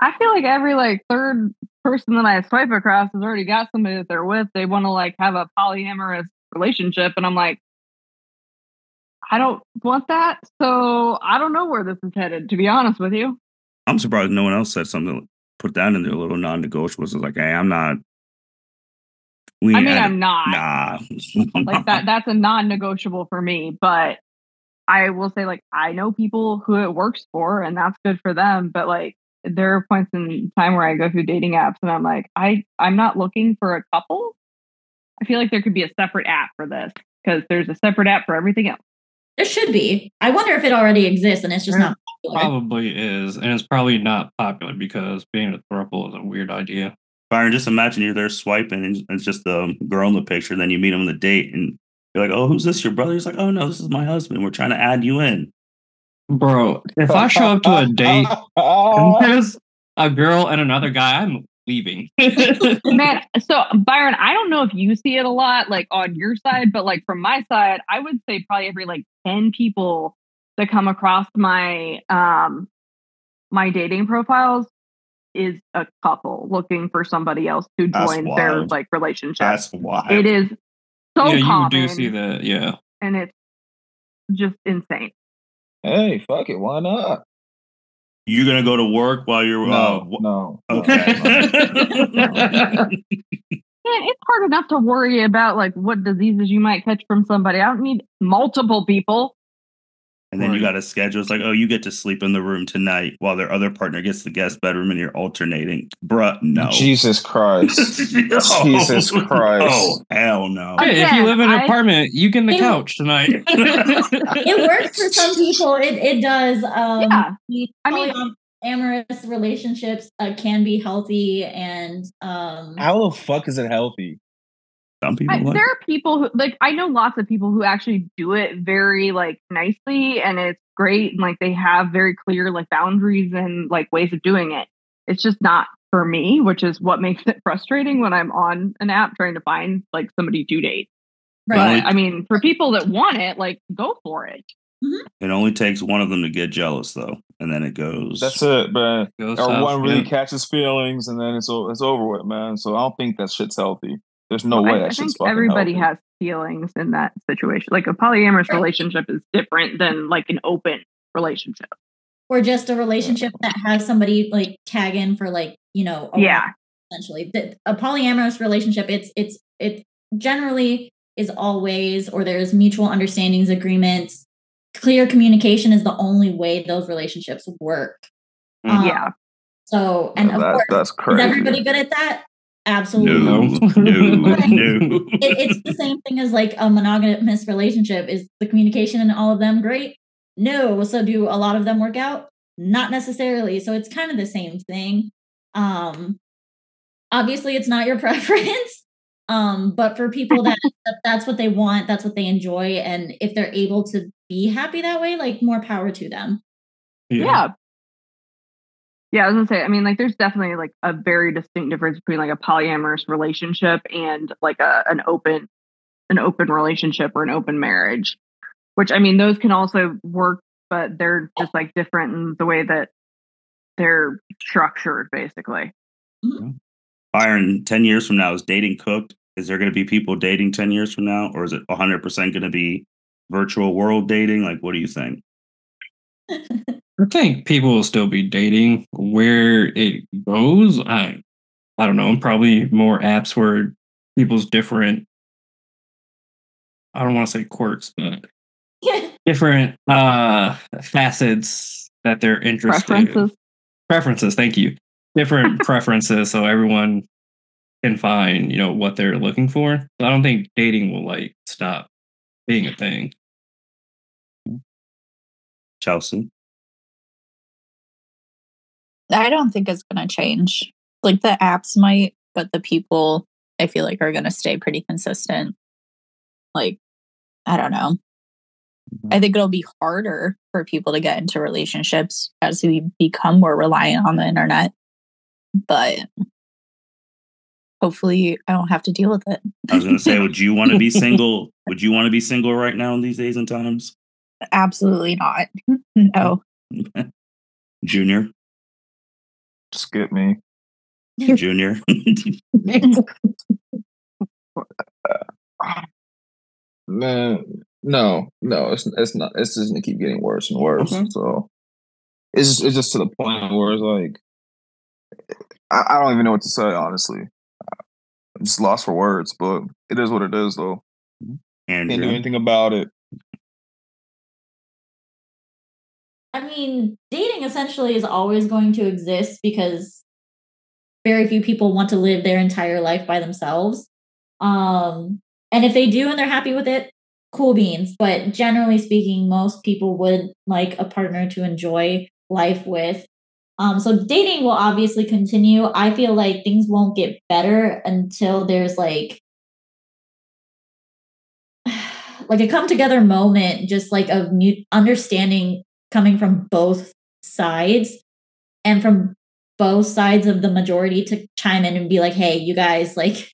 S3: I feel like every like third person that I swipe across has already got somebody that they're with. They want to like have a polyamorous relationship, and I'm like, I don't want that. So I don't know where this is headed, to be honest with you.
S1: I'm surprised no one else said something, put that in their little non-negotiables. It's like, hey, I'm not We
S3: I
S1: ain't
S3: mean,
S1: added-
S3: I'm not.
S1: Nah.
S3: Like that's a non-negotiable for me, but I will say, like, I know people who it works for, and that's good for them. But like, there are points in time where I go through dating apps, and I'm like, I'm not looking for a couple. I feel like there could be a separate app for this because there's a separate app for everything else.
S4: There should be. I wonder if it already exists and it's just not popular.
S2: Probably is, and it's probably not popular because being a throuple is a weird idea.
S1: Byron, just imagine you're there swiping and it's just the girl in the picture. Then you meet him on the date and you're like, oh, who's this? Your brother? He's like, oh, no, this is my husband. We're trying to add you in.
S2: Bro, if I show up to a date and there's a girl and another guy, I'm leaving.
S3: Man, so Byron, I don't know if you see it a lot, like on your side, but like from my side, I would say probably every like 10 people that come across my my dating profiles is a couple looking for somebody else to
S1: That's
S3: join their
S1: wild.
S3: like relationship.
S1: That's wild.
S3: It is so
S2: yeah,
S3: common,
S2: you do see that, yeah.
S3: and it's just insane.
S5: Hey, fuck it, why not?
S1: You're going to go to work while you're...
S5: No.
S1: Okay.
S3: Man, it's hard enough to worry about like what diseases you might catch from somebody. I don't need multiple people.
S1: And then you
S2: Right.
S1: got a schedule. It's like, oh, you get to sleep in the room tonight while their other partner gets the guest bedroom and you're alternating. Bruh, no.
S5: Jesus Christ.
S1: Oh,
S5: Jesus Christ.
S1: Oh, hell no.
S2: Hey, if you
S3: Again,
S2: live in an
S3: I-
S2: apartment, you get in the
S4: It-
S2: couch tonight.
S4: It works for some people. It does.
S3: Yeah. I mean-
S4: Polyamorous relationships can be healthy, and
S5: How the fuck is it healthy?
S1: Some people like
S3: there are people who like I know lots of people who actually do it very like nicely, and it's great, and like they have very clear like boundaries and like ways of doing it. It's just not for me, which is what makes it frustrating when I'm on an app trying to find like somebody to date.
S4: right.
S3: But I mean, for people that want it, like go for it.
S1: it only takes one of them to get jealous, though. And then it goes...
S5: That's it, man.
S2: Goes
S5: Or
S2: south,
S5: one really
S2: yeah.
S5: catches feelings and then it's over with, man. So I don't think that shit's healthy. There's no
S3: Well,
S5: way
S3: I
S5: that
S3: think
S5: shit's fucking
S3: everybody
S5: healthy.
S3: has feelings in that situation. Like a polyamorous relationship is different than like an open relationship.
S4: Or just a relationship that has somebody like tag in for like a
S3: Yeah.
S4: while, essentially. A polyamorous relationship, it generally is always, or there's mutual understandings, agreements. Clear communication is the only way those relationships work.
S3: Yeah.
S4: So, and of course,
S5: That's
S4: is
S5: crazy.
S4: everybody good at that? Absolutely.
S1: No, no, no.
S4: It's the same thing as like a monogamous relationship. Is the communication in all of them great? No. So do a lot of them work out? Not necessarily. So it's kind of the same thing. Obviously it's not your preference. But for people that's what they want, that's what they enjoy. And if they're able to be happy that way, like more power to them.
S3: Yeah. Yeah, I was gonna say, I mean, like there's definitely like a very distinct difference between like a polyamorous relationship and like an open relationship or an open marriage. Which I mean, those can also work, but they're just like different in the way that they're structured, basically.
S1: Byron, 10 years from now, is dating cooked? Is there going to be people dating 10 years from now? Or is it 100% going to be virtual world dating? Like, what do you think?
S2: I think people will still be dating. Where it goes, I don't know. Probably more apps where people's different, I don't want to say quirks, but different facets that they're interested in. Preferences, thank you. Different preferences, so everyone can find, what they're looking for. So I don't think dating will like stop being a thing.
S1: Chelsea?
S6: I don't think it's going to change. Like the apps might, but the people I feel like are going to stay pretty consistent. Like, I don't know. I think it'll be harder for people to get into relationships as we become more reliant on the internet. But hopefully I don't have to deal with it.
S1: I was going to say, would you want to be single? Would you want to be single right now in these days and times?
S6: Absolutely not. No.
S1: Junior?
S5: Skip me.
S1: Junior?
S5: Man, no, it's not. It's just gonna keep getting worse and worse.
S1: Okay.
S5: So it's just to the point where it's like I don't even know what to say, honestly. just lost for words, but it is what it is, though.
S1: And
S5: Can't do anything about it.
S4: I mean, dating essentially is always going to exist because very few people want to live their entire life by themselves. And if they do and they're happy with it, cool beans. But generally speaking, most people would like a partner to enjoy life with. So dating will obviously continue. I feel like things won't get better until there's like a come together moment, just like of understanding coming from both sides and from both sides of the majority to chime in and be like, hey, you guys, like,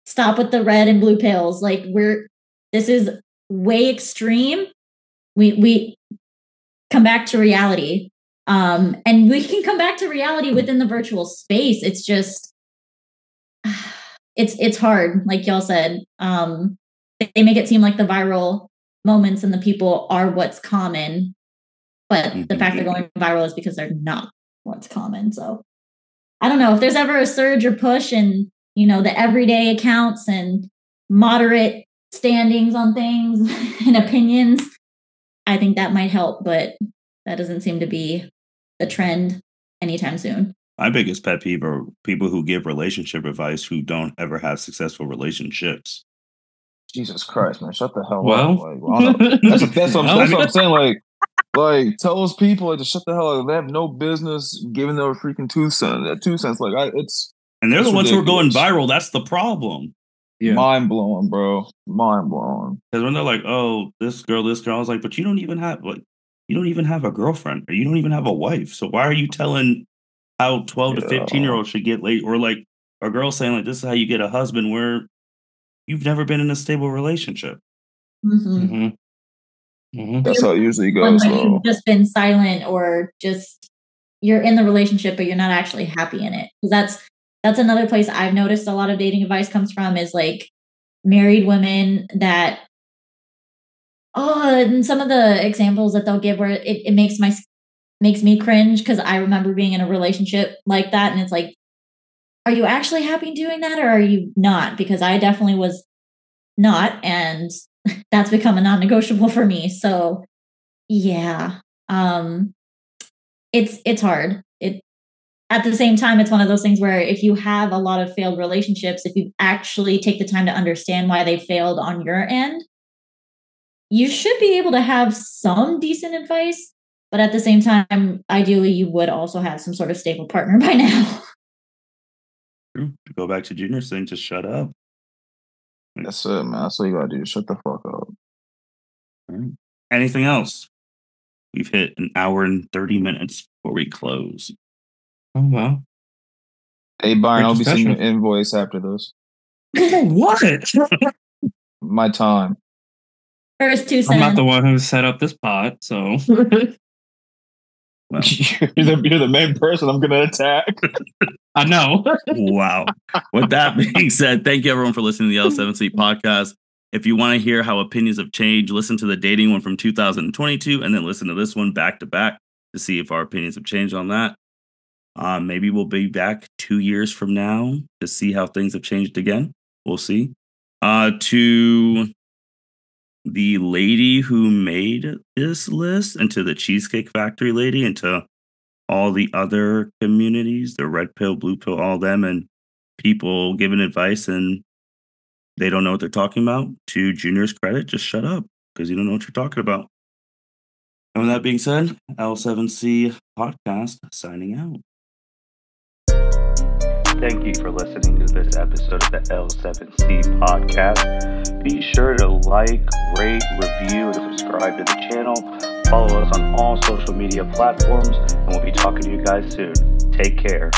S4: stop with the red and blue pills. Like, this is way extreme. We come back to reality. And we can come back to reality within the virtual space. It's just, it's hard. Like y'all said, they make it seem like the viral moments and the people are what's common, but the fact they're going viral is because they're not what's common. So I don't know if there's ever a surge or push in, the everyday accounts and moderate standings on things and opinions. I think that might help, but that doesn't seem to be the trend anytime soon.
S1: My biggest pet peeve are people who give relationship advice who don't ever have successful relationships.
S5: Jesus Christ, man, shut the hell
S2: Well,
S5: up! Like, that's what I'm saying. Like, tell those people to shut the hell up. They have no business giving them a freaking 2 cents. 2 cents,
S1: and they're the ones
S5: ridiculous.
S1: who are going viral. That's the problem.
S2: Yeah.
S5: Mind blowing, bro. Mind blowing.
S1: Because when they're like, "Oh, this girl," I was like, "But you don't even have a girlfriend, or you don't even have a wife. So why are you telling how 12 to 15-year-olds should get laid?" Or like a girl saying like, "This is how you get a husband," where you've never been in a stable relationship.
S5: That's how it usually goes.
S4: You've just been silent, or just you're in the relationship, but you're not actually happy in it. Because that's another place I've noticed a lot of dating advice comes from, is like married women that, and some of the examples that they'll give where it makes me cringe, because I remember being in a relationship like that, and it's like, are you actually happy doing that, or are you not? Because I definitely was not, and that's become a non-negotiable for me. So yeah, it's hard. At the same time, it's one of those things where if you have a lot of failed relationships, if you actually take the time to understand why they failed on your end, you should be able to have some decent advice. But at the same time, ideally, you would also have some sort of stable partner by now.
S1: True. To go back to Junior's thing, just shut up.
S5: That's it, man. That's all you gotta do. Shut the fuck up.
S1: All right. Anything else? We've hit an hour and 30 minutes before we close.
S2: Oh, wow.
S5: Hey, Byron,
S2: Great
S5: I'll be sending you
S2: discussion.
S5: an invoice after this.
S2: What?
S5: My time.
S4: First 2 cents.
S2: I'm not the one who set up this pot, so.
S1: Well,
S5: you're the main person I'm going to attack.
S2: I know.
S1: Wow. With that being said, thank you everyone for listening to the L7C podcast. If you want to hear how opinions have changed, listen to the dating one from 2022 and then listen to this one back to back to see if our opinions have changed on that. Maybe we'll be back 2 years from now to see how things have changed again. We'll see. To the lady who made this list, and to the Cheesecake Factory lady, and to all the other communities, the red pill, blue pill, all them, and people giving advice and they don't know what they're talking about. To Junior's credit, just shut up because you don't know what you're talking about. And with that being said, L7C podcast signing out. Thank you for listening to this episode of the L7C podcast. Be sure to like, rate, review, and subscribe to the channel. Follow us on all social media platforms, and we'll be talking to you guys soon. Take care.